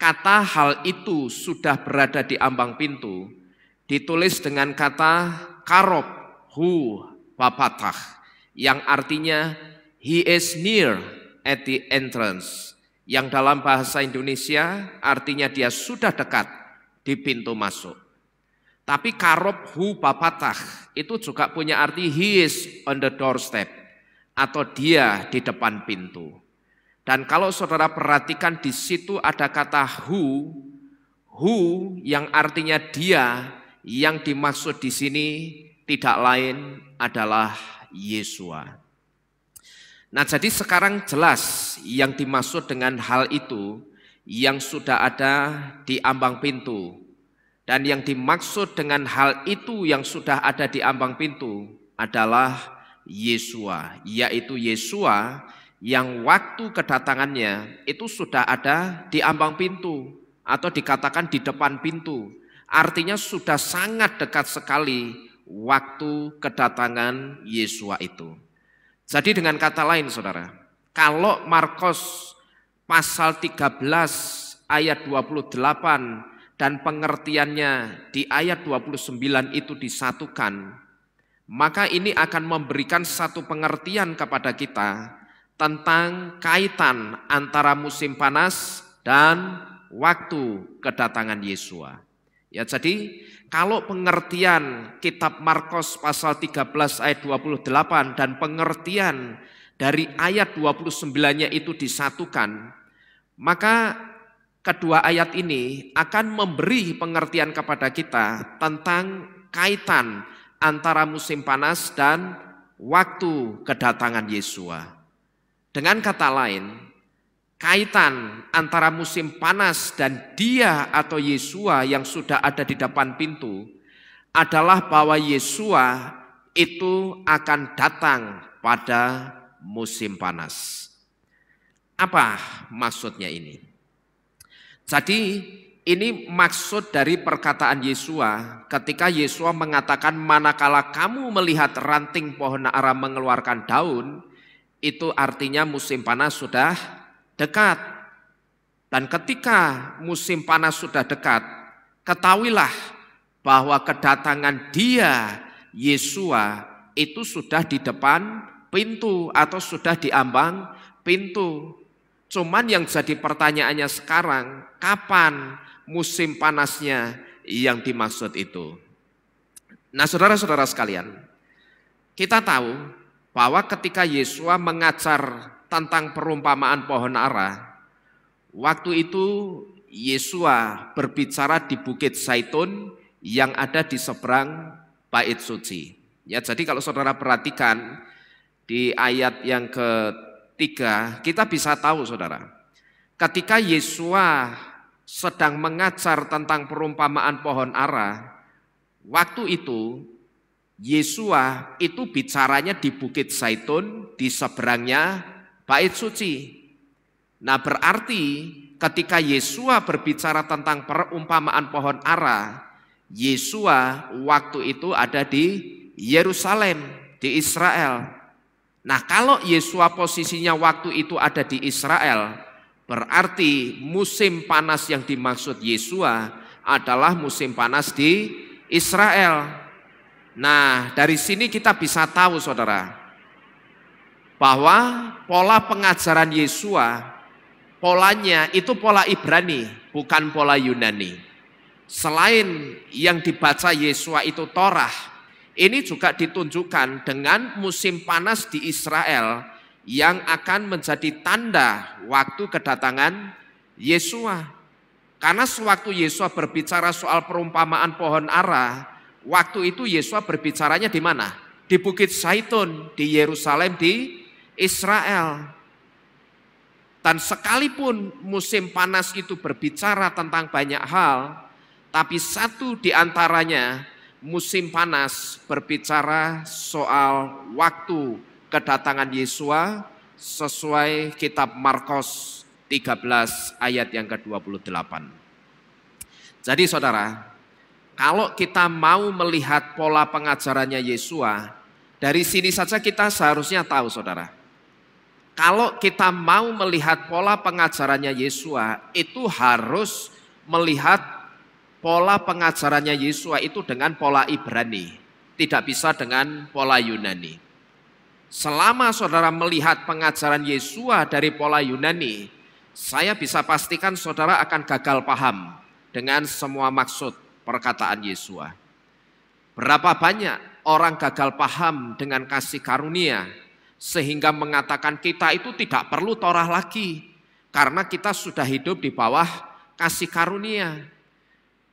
kata hal itu sudah berada di ambang pintu, ditulis dengan kata karob hu bapatah, yang artinya he is near at the entrance, yang dalam bahasa Indonesia artinya dia sudah dekat di pintu masuk. Tapi karob hu bapatah itu juga punya arti he is on the doorstep, atau dia di depan pintu. Dan kalau saudara perhatikan di situ ada kata hu yang artinya dia, yang dimaksud di sini tidak lain adalah Yesua. Nah, jadi sekarang jelas yang dimaksud dengan hal itu yang sudah ada di ambang pintu. Dan yang dimaksud dengan hal itu yang sudah ada di ambang pintu adalah Yesua, yaitu Yesua yang waktu kedatangannya itu sudah ada di ambang pintu atau dikatakan di depan pintu. Artinya sudah sangat dekat sekali waktu kedatangan Yesua itu. Jadi dengan kata lain saudara, kalau Markus pasal 13 ayat 28 dan pengertiannya di ayat 29 itu disatukan, maka ini akan memberikan satu pengertian kepada kita tentang kaitan antara musim panas dan waktu kedatangan Yesua. Ya, jadi kalau pengertian kitab Markus pasal 13 ayat 28 dan pengertian dari ayat 29-nya itu disatukan, maka kedua ayat ini akan memberi pengertian kepada kita tentang kaitan antara musim panas dan waktu kedatangan Yesua. Dengan kata lain, kaitan antara musim panas dan dia atau Yesua yang sudah ada di depan pintu adalah bahwa Yesua itu akan datang pada musim panas. Apa maksudnya ini? Jadi ini maksud dari perkataan Yesua ketika Yesua mengatakan manakala kamu melihat ranting pohon ara mengeluarkan daun, itu artinya musim panas sudah dekat. Dan ketika musim panas sudah dekat, ketahuilah bahwa kedatangan dia, Yesua, itu sudah di depan pintu atau sudah di ambang pintu. Cuman yang jadi pertanyaannya sekarang, kapan musim panasnya yang dimaksud itu? Nah, saudara-saudara sekalian, kita tahu bahwa ketika Yesua mengajar tentang perumpamaan pohon ara, waktu itu Yesua berbicara di Bukit Zaitun yang ada di seberang Bait Suci. Ya, jadi kalau saudara perhatikan di ayat yang ketiga, kita bisa tahu saudara, ketika Yesua sedang mengajar tentang perumpamaan pohon ara, waktu itu Yesua itu bicaranya di Bukit Zaitun di seberangnya Bait Suci. Nah, berarti ketika Yesua berbicara tentang perumpamaan pohon ara, Yesua waktu itu ada di Yerusalem, di Israel. Nah, kalau Yesua posisinya waktu itu ada di Israel, berarti musim panas yang dimaksud Yesua adalah musim panas di Israel. Nah, dari sini kita bisa tahu saudara, bahwa pola pengajaran Yesua, polanya itu pola Ibrani, bukan pola Yunani. Selain yang dibaca Yesua itu Torah, ini juga ditunjukkan dengan musim panas di Israel yang akan menjadi tanda waktu kedatangan Yesua. Karena sewaktu Yesua berbicara soal perumpamaan pohon ara, waktu itu Yesua berbicaranya di mana? Di Bukit Zaitun, di Yerusalem, di Israel. Dan sekalipun musim panas itu berbicara tentang banyak hal, tapi satu di antaranya musim panas berbicara soal waktu kedatangan Yesua sesuai kitab Markus 13 ayat yang ke-28. Jadi saudara, kalau kita mau melihat pola pengajarannya Yesua, dari sini saja kita seharusnya tahu saudara. Kalau kita mau melihat pola pengajarannya Yesua, itu harus melihat pola pengajarannya Yesua itu dengan pola Ibrani, tidak bisa dengan pola Yunani. Selama saudara melihat pengajaran Yesua dari pola Yunani, saya bisa pastikan saudara akan gagal paham dengan semua maksud perkataan Yesua. Berapa banyak orang gagal paham dengan kasih karunia, sehingga mengatakan kita itu tidak perlu Torah lagi, karena kita sudah hidup di bawah kasih karunia.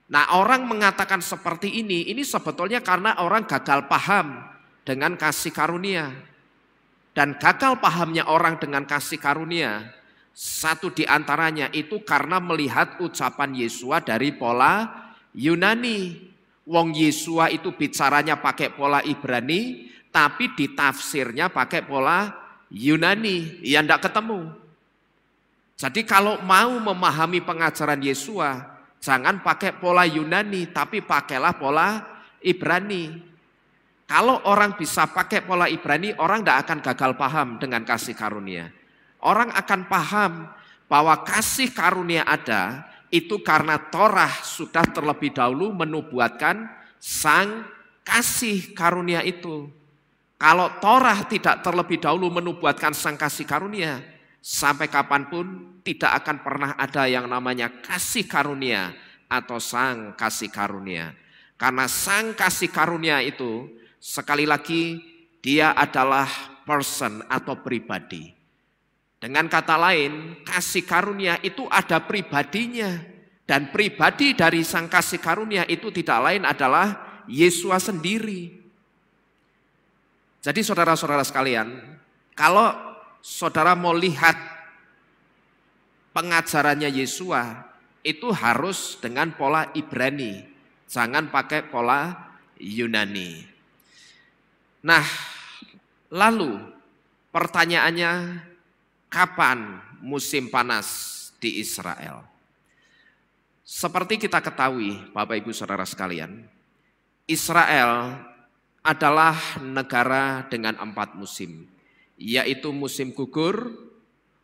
Nah, orang mengatakan seperti ini sebetulnya karena orang gagal paham dengan kasih karunia. Dan gagal pahamnya orang dengan kasih karunia, satu di antaranya itu karena melihat ucapan Yesua dari pola Yunani. Wong Yesua itu bicaranya pakai pola Ibrani, tapi ditafsirnya pakai pola Yunani, ya enggak ketemu. Jadi kalau mau memahami pengajaran Yesua, jangan pakai pola Yunani, tapi pakailah pola Ibrani. Kalau orang bisa pakai pola Ibrani, orang tidak akan gagal paham dengan kasih karunia. Orang akan paham bahwa kasih karunia ada, itu karena Torah sudah terlebih dahulu menubuatkan sang kasih karunia itu. Kalau Torah tidak terlebih dahulu menubuatkan sang kasih karunia, sampai kapanpun tidak akan pernah ada yang namanya kasih karunia atau sang kasih karunia. Karena sang kasih karunia itu sekali lagi dia adalah person atau pribadi. Dengan kata lain, kasih karunia itu ada pribadinya. Dan pribadi dari sang kasih karunia itu tidak lain adalah Yesua sendiri. Jadi saudara-saudara sekalian, kalau saudara mau lihat pengajarannya Yesua, itu harus dengan pola Ibrani, jangan pakai pola Yunani. Nah, lalu pertanyaannya, kapan musim panas di Israel? Seperti kita ketahui, Bapak Ibu Saudara sekalian, Israel adalah negara dengan 4 musim, yaitu musim gugur,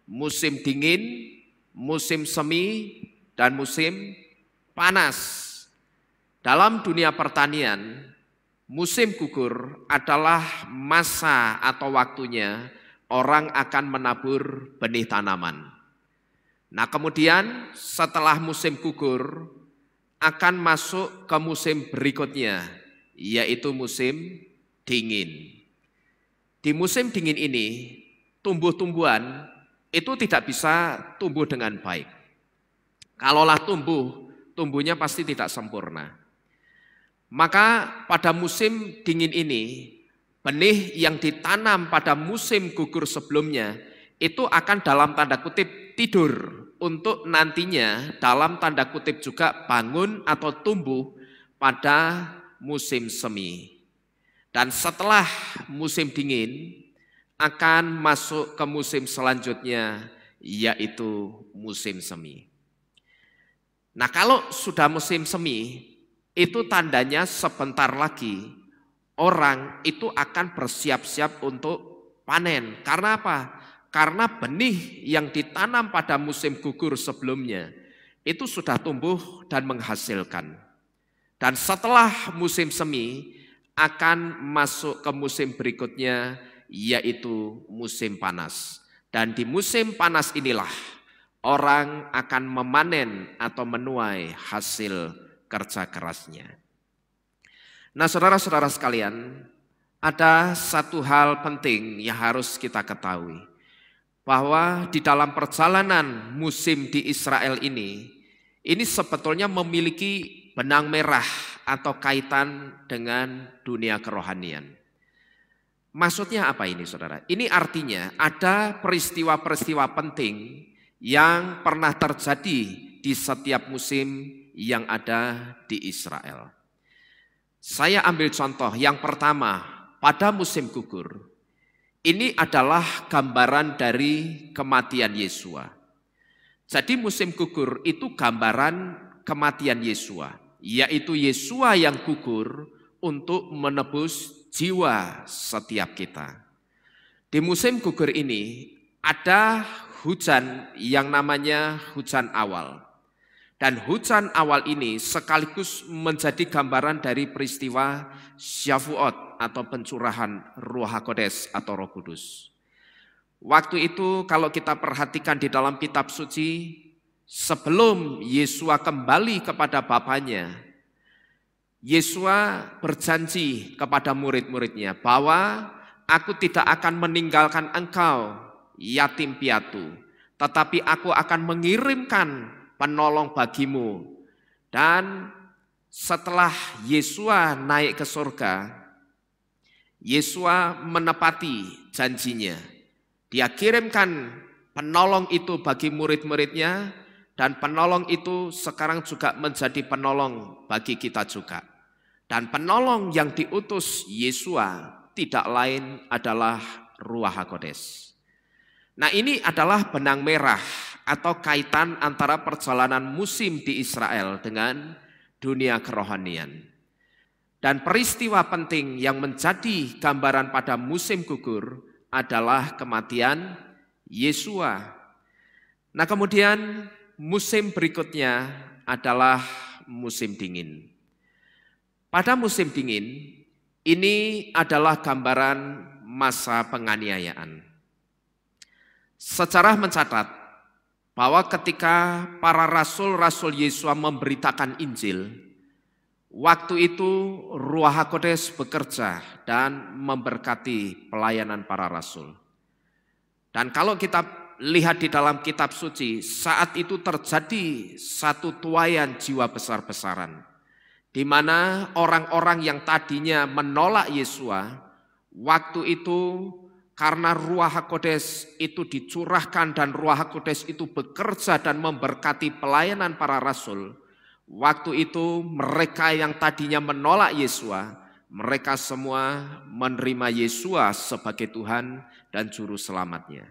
musim dingin, musim semi, dan musim panas. Dalam dunia pertanian, musim gugur adalah masa atau waktunya orang akan menabur benih tanaman. Nah, kemudian setelah musim gugur akan masuk ke musim berikutnya, yaitu musim dingin. Di musim dingin ini, tumbuh-tumbuhan itu tidak bisa tumbuh dengan baik. Kalaulah tumbuh, tumbuhnya pasti tidak sempurna. Maka pada musim dingin ini, benih yang ditanam pada musim gugur sebelumnya itu akan dalam tanda kutip tidur untuk nantinya dalam tanda kutip juga bangun atau tumbuh pada musim semi. Dan setelah musim dingin akan masuk ke musim selanjutnya, yaitu musim semi. Nah, kalau sudah musim semi, itu tandanya sebentar lagi orang itu akan bersiap-siap untuk panen. Karena apa? Karena benih yang ditanam pada musim gugur sebelumnya itu sudah tumbuh dan menghasilkan. Dan setelah musim semi akan masuk ke musim berikutnya, yaitu musim panas. Dan di musim panas inilah orang akan memanen atau menuai hasil kerja kerasnya. Nah, saudara-saudara sekalian, ada satu hal penting yang harus kita ketahui, bahwa di dalam perjalanan musim di Israel ini sebetulnya memiliki benang merah atau kaitan dengan dunia kerohanian. Maksudnya apa ini, saudara? Ini artinya ada peristiwa-peristiwa penting yang pernah terjadi di setiap musim yang ada di Israel. Saya ambil contoh yang pertama, pada musim gugur. Ini adalah gambaran dari kematian Yesua. Jadi musim gugur itu gambaran kematian Yesua, yaitu Yesua yang gugur untuk menebus jiwa setiap kita. Di musim gugur ini ada hujan yang namanya hujan awal. Dan hujan awal ini sekaligus menjadi gambaran dari peristiwa Syavuot atau pencurahan Ruh HaKodes atau Roh Kudus. Waktu itu kalau kita perhatikan di dalam kitab suci, sebelum Yesua kembali kepada Bapanya, Yesua berjanji kepada murid-muridnya bahwa aku tidak akan meninggalkan engkau yatim piatu, tetapi aku akan mengirimkan penolong bagimu. Dan setelah Yesua naik ke surga, Yesua menepati janjinya. Dia kirimkan penolong itu bagi murid-muridnya, dan penolong itu sekarang juga menjadi penolong bagi kita juga. Dan penolong yang diutus Yesua tidak lain adalah Ruh HaKodes. Nah, ini adalah benang merah atau kaitan antara perjalanan musim di Israel dengan dunia kerohanian. Dan peristiwa penting yang menjadi gambaran pada musim gugur adalah kematian Yesua. Nah, kemudian musim berikutnya adalah musim dingin. Pada musim dingin, ini adalah gambaran masa penganiayaan. Sejarah mencatat bahwa ketika para rasul-rasul Yesua memberitakan Injil, waktu itu Ruh HaKodes bekerja dan memberkati pelayanan para rasul. Dan kalau kita lihat di dalam kitab suci, saat itu terjadi satu tuaian jiwa besar-besaran, di mana orang-orang yang tadinya menolak Yesua, waktu itu karena Ruh HaKodes itu dicurahkan dan Ruh HaKodes itu bekerja dan memberkati pelayanan para rasul, waktu itu mereka yang tadinya menolak Yesua, mereka semua menerima Yesua sebagai Tuhan dan Juru Selamatnya.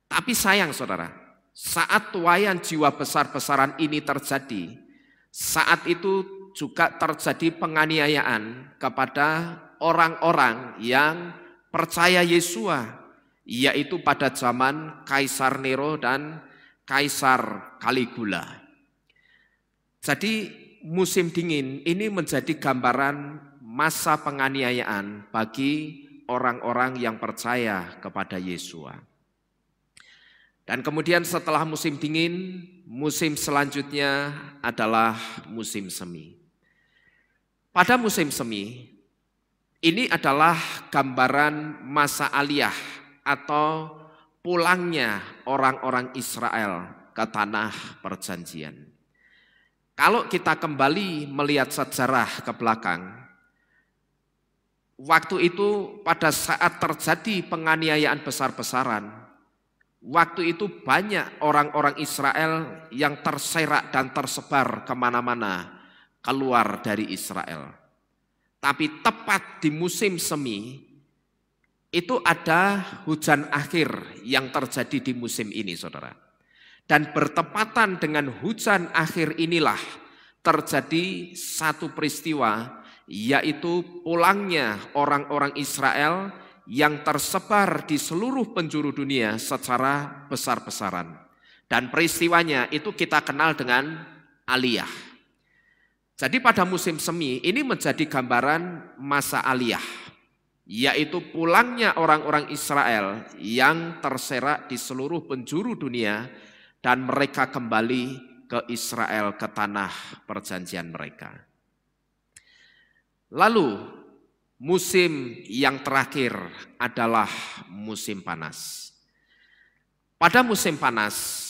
Tapi sayang saudara, saat tuaian jiwa besar-besaran ini terjadi, saat itu juga terjadi penganiayaan kepada orang-orang yang percaya Yesua, yaitu pada zaman Kaisar Nero dan Kaisar Caligula. Jadi musim dingin ini menjadi gambaran masa penganiayaan bagi orang-orang yang percaya kepada Yesua. Dan kemudian setelah musim dingin, musim selanjutnya adalah musim semi. Pada musim semi, ini adalah gambaran masa aliyah atau pulangnya orang-orang Israel ke tanah perjanjian. Kalau kita kembali melihat sejarah ke belakang, waktu itu pada saat terjadi penganiayaan besar-besaran, waktu itu banyak orang-orang Israel yang terserak dan tersebar kemana-mana keluar dari Israel. Tapi tepat di musim semi, itu ada hujan akhir yang terjadi di musim ini, saudara. Dan bertepatan dengan hujan akhir inilah terjadi satu peristiwa, yaitu pulangnya orang-orang Israel yang tersebar di seluruh penjuru dunia secara besar-besaran. Dan peristiwanya itu kita kenal dengan Aliyah. Jadi pada musim semi ini menjadi gambaran masa Aliyah, yaitu pulangnya orang-orang Israel yang terserak di seluruh penjuru dunia dan mereka kembali ke Israel, ke tanah perjanjian mereka. Lalu musim yang terakhir adalah musim panas. Pada musim panas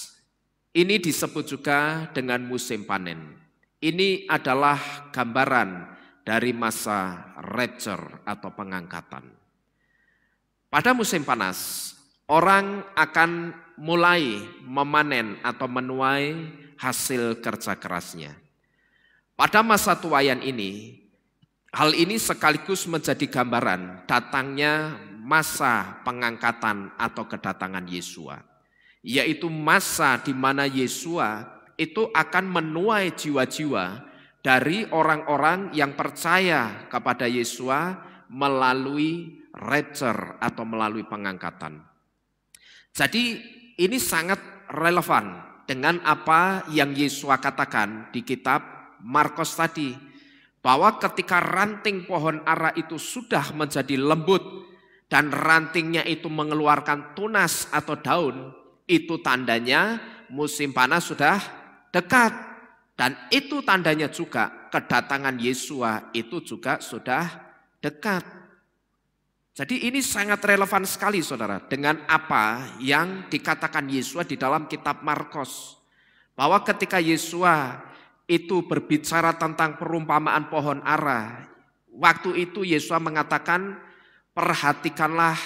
ini disebut juga dengan musim panen. Ini adalah gambaran dari masa rapture atau pengangkatan. Pada musim panas, orang akan mulai memanen atau menuai hasil kerja kerasnya. Pada masa tuaian ini, hal ini sekaligus menjadi gambaran datangnya masa pengangkatan atau kedatangan Yesua, yaitu masa di mana Yesua itu akan menuai jiwa-jiwa dari orang-orang yang percaya kepada Yesua melalui rapture atau melalui pengangkatan. Jadi ini sangat relevan dengan apa yang Yesua katakan di kitab Markus tadi, bahwa ketika ranting pohon ara itu sudah menjadi lembut dan rantingnya itu mengeluarkan tunas atau daun, itu tandanya musim panas sudah dekat. Dan itu tandanya juga kedatangan Yesua itu juga sudah dekat. Jadi ini sangat relevan sekali, saudara, dengan apa yang dikatakan Yesua di dalam kitab Markus. Bahwa ketika Yesua itu berbicara tentang perumpamaan pohon ara, waktu itu Yesua mengatakan, perhatikanlah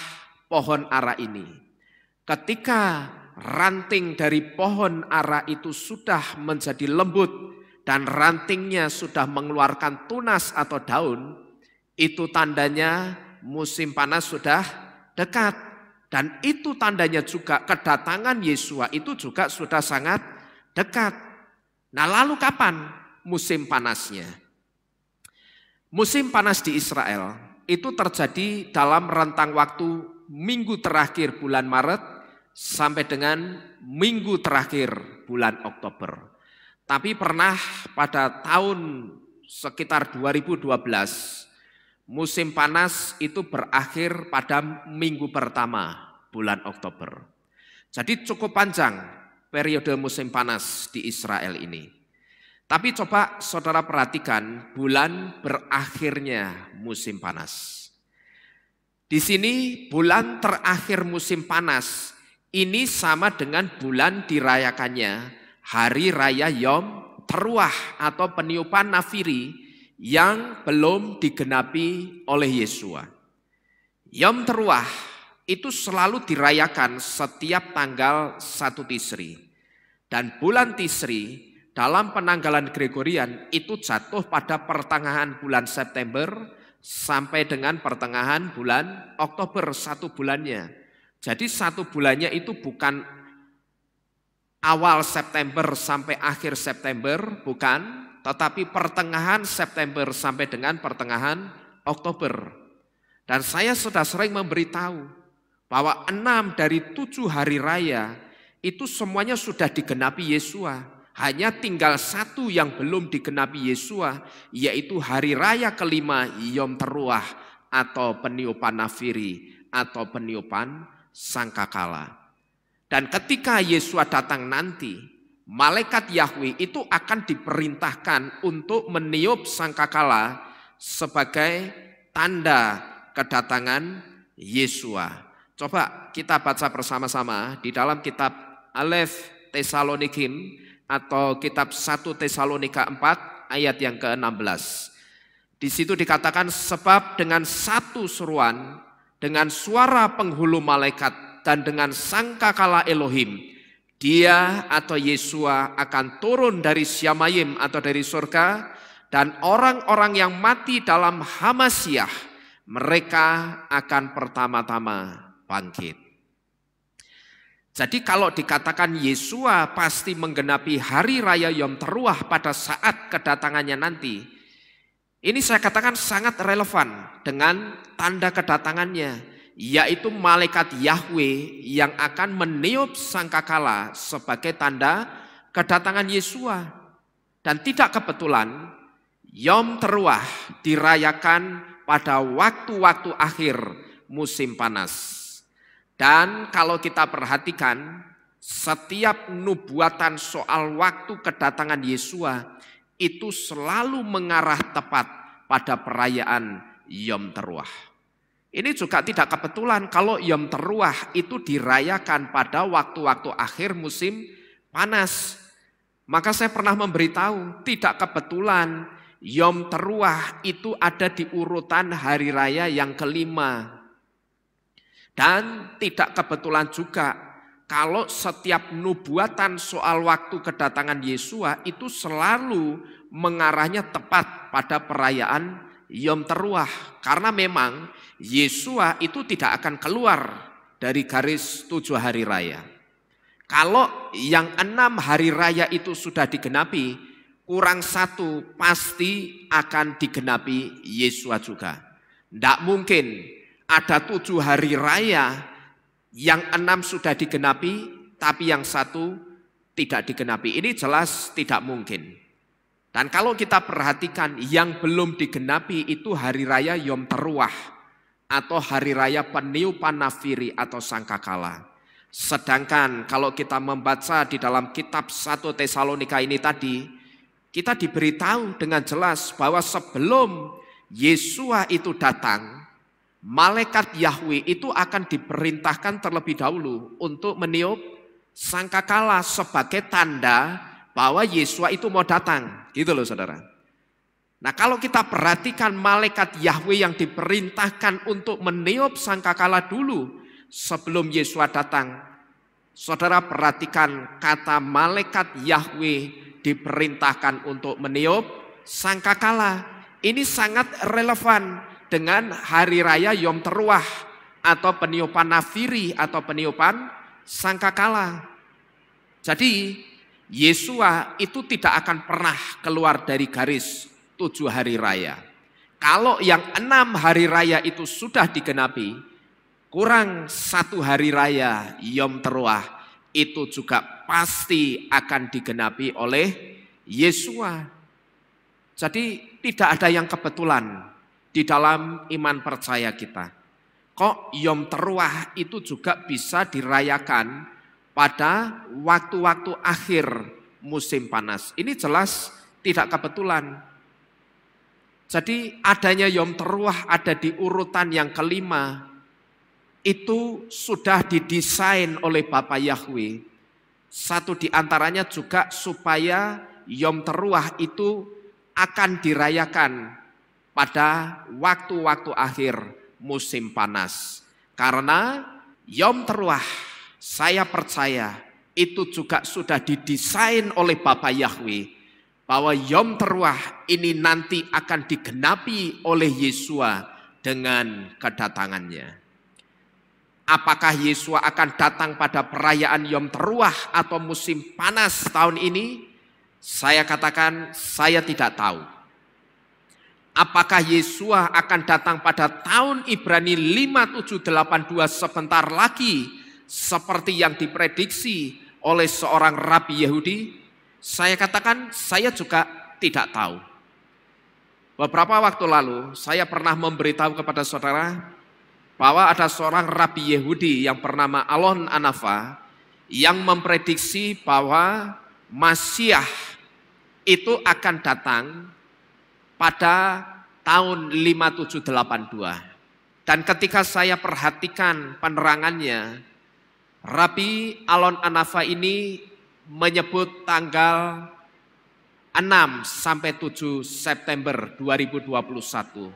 pohon ara ini. Ketika ranting dari pohon ara itu sudah menjadi lembut dan rantingnya sudah mengeluarkan tunas atau daun, itu tandanya musim panas sudah dekat. Dan itu tandanya juga kedatangan Yesua itu juga sudah sangat dekat. Nah, lalu kapan musim panasnya? Musim panas di Israel itu terjadi dalam rentang waktu minggu terakhir bulan Maret sampai dengan minggu terakhir bulan Oktober. Tapi pernah pada tahun sekitar 2012, musim panas itu berakhir pada minggu pertama bulan Oktober. Jadi cukup panjang periode musim panas di Israel ini. Tapi coba saudara perhatikan bulan berakhirnya musim panas. Di sini bulan terakhir musim panas ini sama dengan bulan dirayakannya Hari Raya Yom Teruah atau peniupan nafiri yang belum digenapi oleh Yesua. Yom Teruah itu selalu dirayakan setiap tanggal 1 Tisri. Dan bulan Tisri dalam penanggalan Gregorian itu jatuh pada pertengahan bulan September sampai dengan pertengahan bulan Oktober, 1 bulannya. Jadi 1 bulannya itu bukan awal September sampai akhir September, bukan, tetapi pertengahan September sampai dengan pertengahan Oktober. Dan saya sudah sering memberitahu bahwa 6 dari 7 hari raya itu semuanya sudah digenapi Yesua. Hanya tinggal 1 yang belum digenapi Yesua, yaitu hari raya kelima Yom Teruah atau peniupan nafiri atau peniupan sangkakala. Dan ketika Yesua datang nanti, malaikat Yahweh itu akan diperintahkan untuk meniup sangkakala sebagai tanda kedatangan Yesua. Coba kita baca bersama-sama di dalam kitab Alef Tesalonikim atau kitab 1 Tesalonika 4 ayat yang ke-16. Di situ dikatakan, sebab dengan satu seruan, dengan suara penghulu malaikat dan dengan sangkakala Elohim, dia atau Yesua akan turun dari Syamayim atau dari surga, dan orang-orang yang mati dalam Hamasyah, mereka akan pertama-tama bangkit. Jadi kalau dikatakan Yesua pasti menggenapi hari raya Yom Teruah pada saat kedatangannya nanti, ini saya katakan sangat relevan dengan tanda kedatangannya, yaitu malaikat Yahweh yang akan meniup sangkakala sebagai tanda kedatangan Yesua. Dan tidak kebetulan Yom Teruah dirayakan pada waktu-waktu akhir musim panas. Dan kalau kita perhatikan, setiap nubuatan soal waktu kedatangan Yesua itu selalu mengarah tepat pada perayaan Yom Teruah. Ini juga tidak kebetulan kalau Yom Teruah itu dirayakan pada waktu-waktu akhir musim panas. Maka saya pernah memberitahu, tidak kebetulan Yom Teruah itu ada di urutan hari raya yang kelima. Dan tidak kebetulan juga kalau setiap nubuatan soal waktu kedatangan Yesua itu selalu mengarahnya tepat pada perayaan Yom Teruah. Karena memang Yesua itu tidak akan keluar dari garis 7 hari raya. Kalau yang 6 hari raya itu sudah digenapi, kurang 1 pasti akan digenapi Yesua juga. Tidak mungkin ada 7 hari raya yang 6 sudah digenapi, tapi yang 1 tidak digenapi. Ini jelas tidak mungkin. Dan kalau kita perhatikan yang belum digenapi itu hari raya Yom Teruah atau hari raya peniupan nafiri atau sangkakala. Sedangkan kalau kita membaca di dalam kitab 1 Tesalonika ini tadi, kita diberitahu dengan jelas bahwa sebelum Yesua itu datang, malaikat Yahweh itu akan diperintahkan terlebih dahulu untuk meniup sangkakala sebagai tanda bahwa Yesua itu mau datang. Gitu loh saudara. Nah kalau kita perhatikan malaikat Yahweh yang diperintahkan untuk meniup sangkakala dulu sebelum Yesua datang. Saudara perhatikan kata malaikat Yahweh diperintahkan untuk meniup sangkakala. Ini sangat relevan dengan hari raya Yom Teruah atau peniupan nafiri atau peniupan sangkakala. Jadi Yesua itu tidak akan pernah keluar dari garis 7 hari raya. Kalau yang 6 hari raya itu sudah digenapi, kurang 1 hari raya Yom Teruah itu juga pasti akan digenapi oleh Yesua. Jadi tidak ada yang kebetulan di dalam iman percaya kita. Kok Yom Teruah itu juga bisa dirayakan pada waktu-waktu akhir musim panas. Ini jelas tidak kebetulan. Jadi adanya Yom Teruah ada di urutan yang kelima. Itu sudah didesain oleh Bapa Yahweh. Satu di antaranya juga supaya Yom Teruah itu akan dirayakan pada waktu-waktu akhir musim panas. Karena Yom Teruah, saya percaya itu juga sudah didesain oleh Bapa Yahweh. Bahwa Yom Teruah ini nanti akan digenapi oleh Yesua dengan kedatangannya. Apakah Yesua akan datang pada perayaan Yom Teruah atau musim panas tahun ini? Saya katakan saya tidak tahu. Apakah Yesua akan datang pada tahun Ibrani 5782 sebentar lagi seperti yang diprediksi oleh seorang rabi Yahudi? Saya katakan saya juga tidak tahu. Beberapa waktu lalu saya pernah memberitahu kepada saudara bahwa ada seorang rabi Yahudi yang bernama Alon Anafa yang memprediksi bahwa Masiah itu akan datang pada tahun 5782. Dan ketika saya perhatikan penerangannya, Rabi Alon Anafa ini menyebut tanggal 6 sampai 7 September 2021.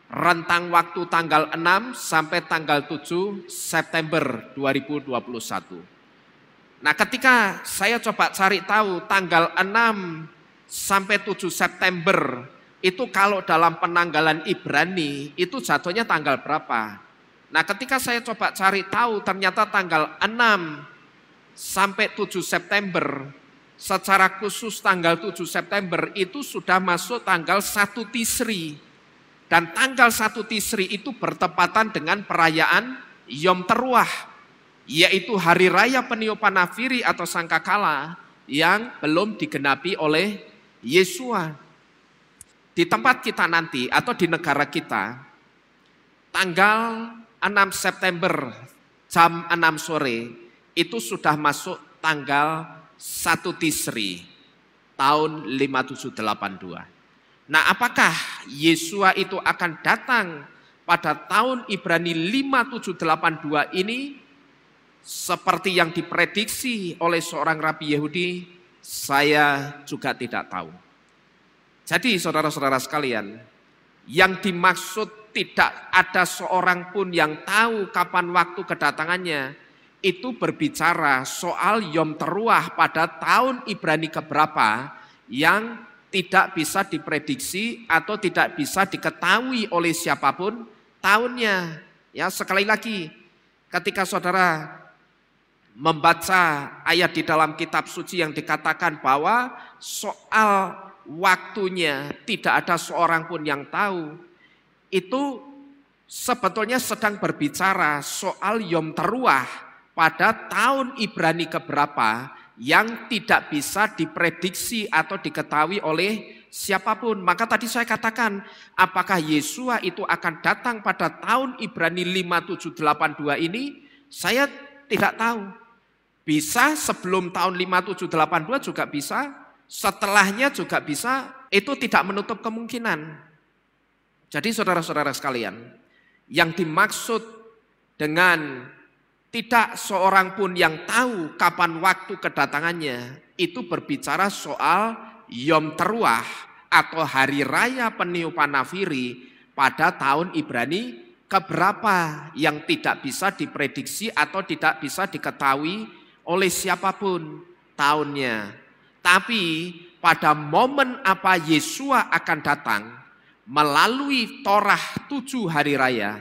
Rentang waktu tanggal 6 sampai tanggal 7 September 2021. Nah, ketika saya coba cari tahu tanggal 6 sampai 7 September itu kalau dalam penanggalan Ibrani itu jatuhnya tanggal berapa. Nah ketika saya coba cari tahu ternyata tanggal 6 sampai 7 September, secara khusus tanggal 7 September itu sudah masuk tanggal 1 Tisri. Dan tanggal 1 Tisri itu bertepatan dengan perayaan Yom Teruah, yaitu hari raya peniupan nafiri atau sangkakala yang belum digenapi oleh Yesua. Di tempat kita nanti atau di negara kita, tanggal 6 September jam 6 sore itu sudah masuk tanggal 1 Tisri tahun 5782. Nah apakah Yesua itu akan datang pada tahun Ibrani 5782 ini seperti yang diprediksi oleh seorang rabi Yahudi? Saya juga tidak tahu. Jadi saudara-saudara sekalian, yang dimaksud tidak ada seorang pun yang tahu kapan waktu kedatangannya, itu berbicara soal Yom Teruah pada tahun Ibrani keberapa yang tidak bisa diprediksi atau tidak bisa diketahui oleh siapapun tahunnya. Ya, sekali lagi, ketika saudara membaca ayat di dalam kitab suci yang dikatakan bahwa soal waktunya tidak ada seorang pun yang tahu, itu sebetulnya sedang berbicara soal Yom Teruah pada tahun Ibrani keberapa yang tidak bisa diprediksi atau diketahui oleh siapapun. Maka tadi saya katakan, apakah Yesua itu akan datang pada tahun Ibrani 5782 ini? Saya tidak tahu. Bisa sebelum tahun 5782 juga bisa, setelahnya juga bisa, itu tidak menutup kemungkinan. Jadi saudara-saudara sekalian, yang dimaksud dengan tidak seorang pun yang tahu kapan waktu kedatangannya, itu berbicara soal Yom Teruah atau hari raya peniupan nafiri pada tahun Ibrani keberapa yang tidak bisa diprediksi atau tidak bisa diketahui oleh siapapun tahunnya. Tapi pada momen apa Yesua akan datang melalui Torah 7 hari raya,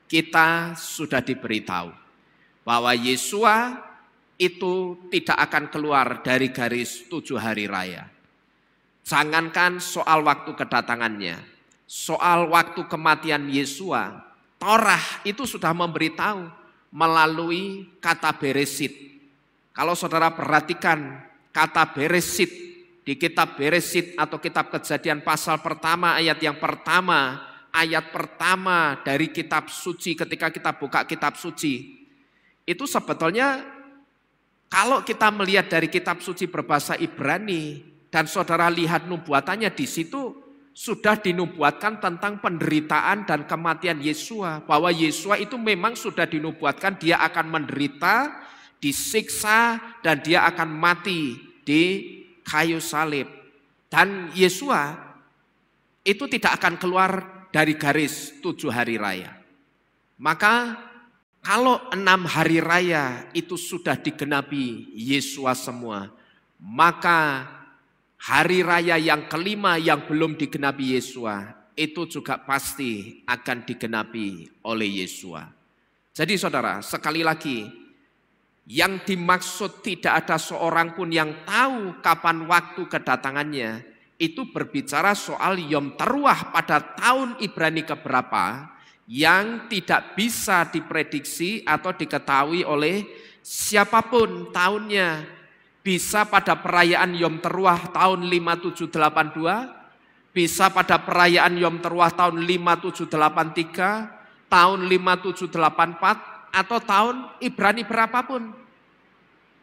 kita sudah diberitahu bahwa Yesua itu tidak akan keluar dari garis 7 hari raya. Jangankan soal waktu kedatangannya, soal waktu kematian Yesua, Torah itu sudah memberitahu melalui kata Beresit. Kalau saudara perhatikan kata Beresit di kitab Beresit atau kitab Kejadian pasal pertama ayat yang pertama, ayat pertama dari kitab suci ketika kita buka kitab suci, itu sebetulnya kalau kita melihat dari kitab suci berbahasa Ibrani dan saudara lihat nubuatannya di situ sudah dinubuatkan tentang penderitaan dan kematian Yesua, bahwa Yesua itu memang sudah dinubuatkan dia akan menderita, disiksa dan dia akan mati di kayu salib. Dan Yesua itu tidak akan keluar dari garis 7 hari raya. Maka kalau 6 hari raya itu sudah digenapi Yesua semua, maka hari raya yang kelima yang belum digenapi Yesua itu juga pasti akan digenapi oleh Yesua. Jadi saudara, sekali lagi, yang dimaksud tidak ada seorang pun yang tahu kapan waktu kedatangannya, itu berbicara soal Yom Teruah pada tahun Ibrani keberapa yang tidak bisa diprediksi atau diketahui oleh siapapun tahunnya. Bisa pada perayaan Yom Teruah tahun 5782, bisa pada perayaan Yom Teruah tahun 5783, tahun 5784, atau tahun Ibrani berapapun.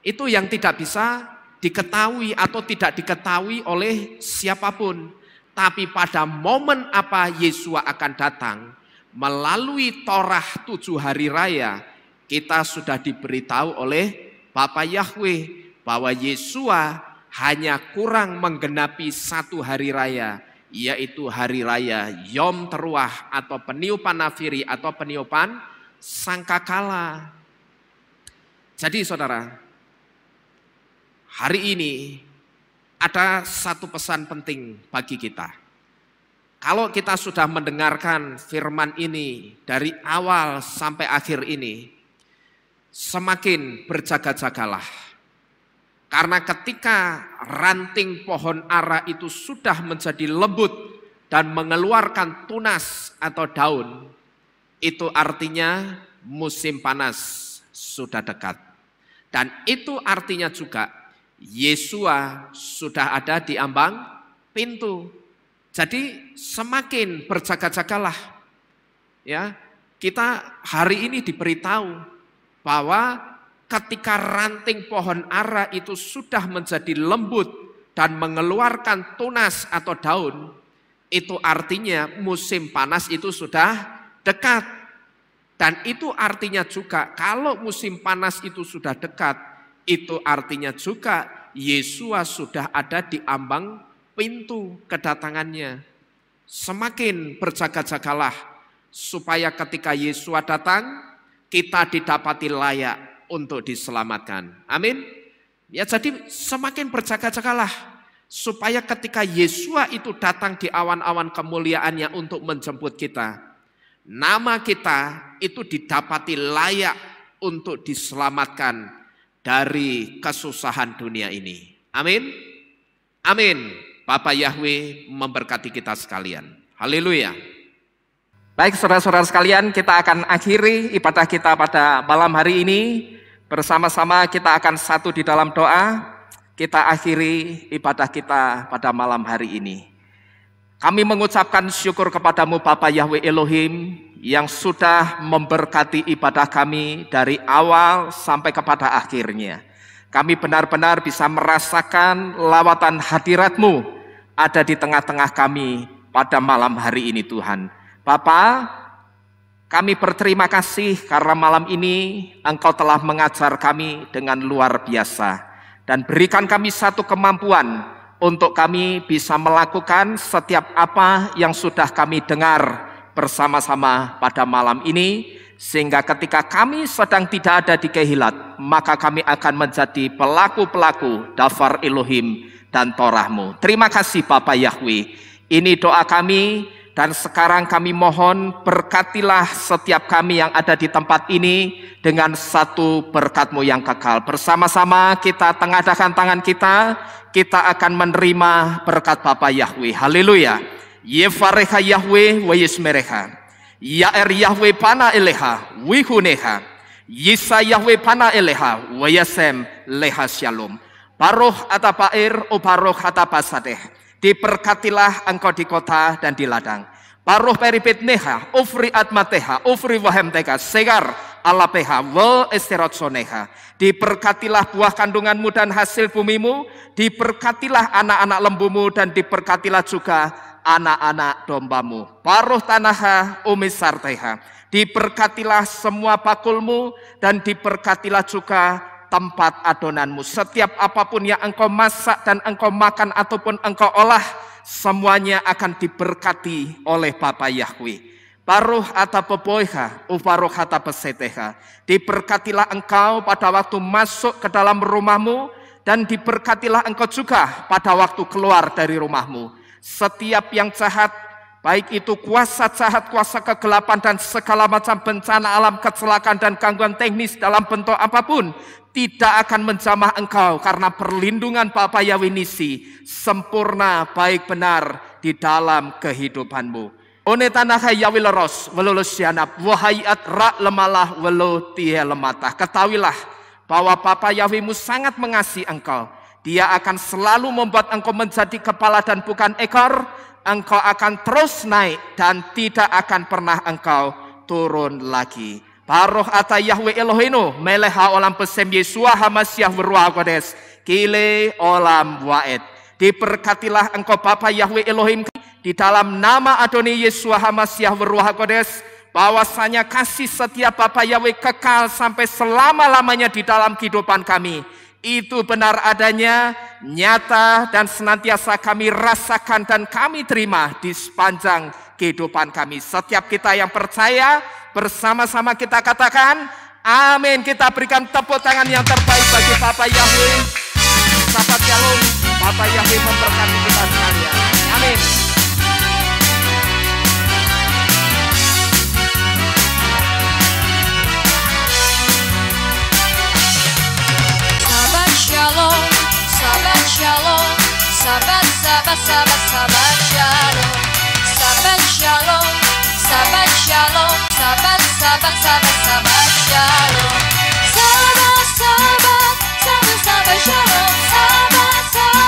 Itu yang tidak bisa diketahui atau tidak diketahui oleh siapapun. Tapi pada momen apa Yesua akan datang, melalui Torah 7 hari raya, kita sudah diberitahu oleh Bapa Yahweh bahwa Yesua hanya kurang menggenapi 1 hari raya, yaitu hari raya Yom Teruah atau peniupan nafiri atau peniupan sangkakala. Jadi saudara, hari ini ada satu pesan penting bagi kita. Kalau kita sudah mendengarkan firman ini dari awal sampai akhir ini, semakin berjaga-jagalah. Karena ketika ranting pohon ara itu sudah menjadi lembut dan mengeluarkan tunas atau daun, itu artinya musim panas sudah dekat. Dan itu artinya juga Yesua sudah ada di ambang pintu. Jadi semakin berjaga-jagalah. Ya, kita hari ini diberitahu bahwa ketika ranting pohon ara itu sudah menjadi lembut dan mengeluarkan tunas atau daun, itu artinya musim panas itu sudah dekat. Dan itu artinya juga kalau musim panas itu sudah dekat, itu artinya juga Yesua sudah ada di ambang pintu kedatangannya. Semakin berjaga-jagalah supaya ketika Yesua datang, kita didapati layak untuk diselamatkan. Amin. Ya, jadi semakin berjaga-jagalah supaya ketika Yesua itu datang di awan-awan kemuliaannya untuk menjemput kita, nama kita itu didapati layak untuk diselamatkan dari kesusahan dunia ini. Amin. Amin. Bapak Yahweh memberkati kita sekalian. Haleluya. Baik saudara-saudara sekalian, kita akan akhiri ibadah kita pada malam hari ini. Bersama-sama kita akan satu di dalam doa. Kita akhiri ibadah kita pada malam hari ini. Kami mengucapkan syukur kepadamu Bapa Yahweh Elohim yang sudah memberkati ibadah kami dari awal sampai kepada akhirnya. Kami benar-benar bisa merasakan lawatan hadirat-Mu ada di tengah-tengah kami pada malam hari ini Tuhan. Bapa, kami berterima kasih karena malam ini Engkau telah mengajar kami dengan luar biasa. Dan berikan kami satu kemampuan untuk kami bisa melakukan setiap apa yang sudah kami dengar bersama-sama pada malam ini. Sehingga ketika kami sedang tidak ada di Kehilat, maka kami akan menjadi pelaku-pelaku Dafar Elohim dan Torah-Mu. Terima kasih Bapa Yahweh. Ini doa kami dan sekarang kami mohon berkatilah setiap kami yang ada di tempat ini dengan satu berkat-Mu yang kekal. Bersama-sama kita tengadakan tangan kita akan menerima berkat Bapa Yahweh. Haleluya. Yevarecha Yahweh wa yismerecha. Ya'er Yahweh pana eleha wihuneha. Yisa Yahweh pana eleha wa yasem leha shalom. Baruch atapair o baruch atapasadeh. Diberkatilah engkau di kota dan di ladang. Baruch peripet neha ufri atmateha ufri wahemteka segar alapeha wa esterotsoneha. Diberkatilah buah kandunganmu dan hasil bumimu. Diberkatilah anak-anak lembumu dan diberkatilah juga anak-anak dombamu. Paruh tanaha umisarteha. Diberkatilah semua bakulmu dan diberkatilah juga tempat adonanmu. Setiap apapun yang engkau masak dan engkau makan ataupun engkau olah, semuanya akan diberkati oleh Bapa Yahweh. Paruh atapoboiha uparuh atapeseteha. Diberkatilah engkau pada waktu masuk ke dalam rumahmu dan diberkatilah engkau juga pada waktu keluar dari rumahmu. Setiap yang jahat, baik itu kuasa jahat, kuasa kegelapan dan segala macam bencana alam, kecelakaan dan gangguan teknis dalam bentuk apapun, tidak akan menjamah engkau karena perlindungan Bapa Yahweh Nisi sempurna baik benar di dalam kehidupanmu. One tanah Yahweh leros welulus sianap wahayat rak lemalah welu tihe lematah. Ketahuilah bahwa Bapa Yahwehmu sangat mengasihi engkau. Dia akan selalu membuat engkau menjadi kepala dan bukan ekor. Engkau akan terus naik dan tidak akan pernah engkau turun lagi. Baruch ata Yahweh Elohenu meleha olam pesem Yesua Hamasyah Ruach Kodes kile olam waed. Diberkatilah engkau Bapa Yahweh Elohim di dalam nama Adonai Yesua Hamasyah Ruach Kodes. Bahwasanya kasih setia Bapa Yahweh kekal sampai selama-lamanya di dalam kehidupan kami. Itu benar adanya, nyata dan senantiasa kami rasakan dan kami terima di sepanjang kehidupan kami. Setiap kita yang percaya, bersama-sama kita katakan, amin. Kita berikan tepuk tangan yang terbaik bagi Bapa Yahweh. Sahabat Shalom, Bapa Yahweh memberkati kita sekalian. Amin. Sahabat, sahabat, sahabat, sahabat shalom. Sahabat shalom, sahabat shalom, sahabat, sahabat, sahabat, sahabat shalom. Sahabat, sahabat, sahabat, sahabat shalom. Sahabat, sahabat.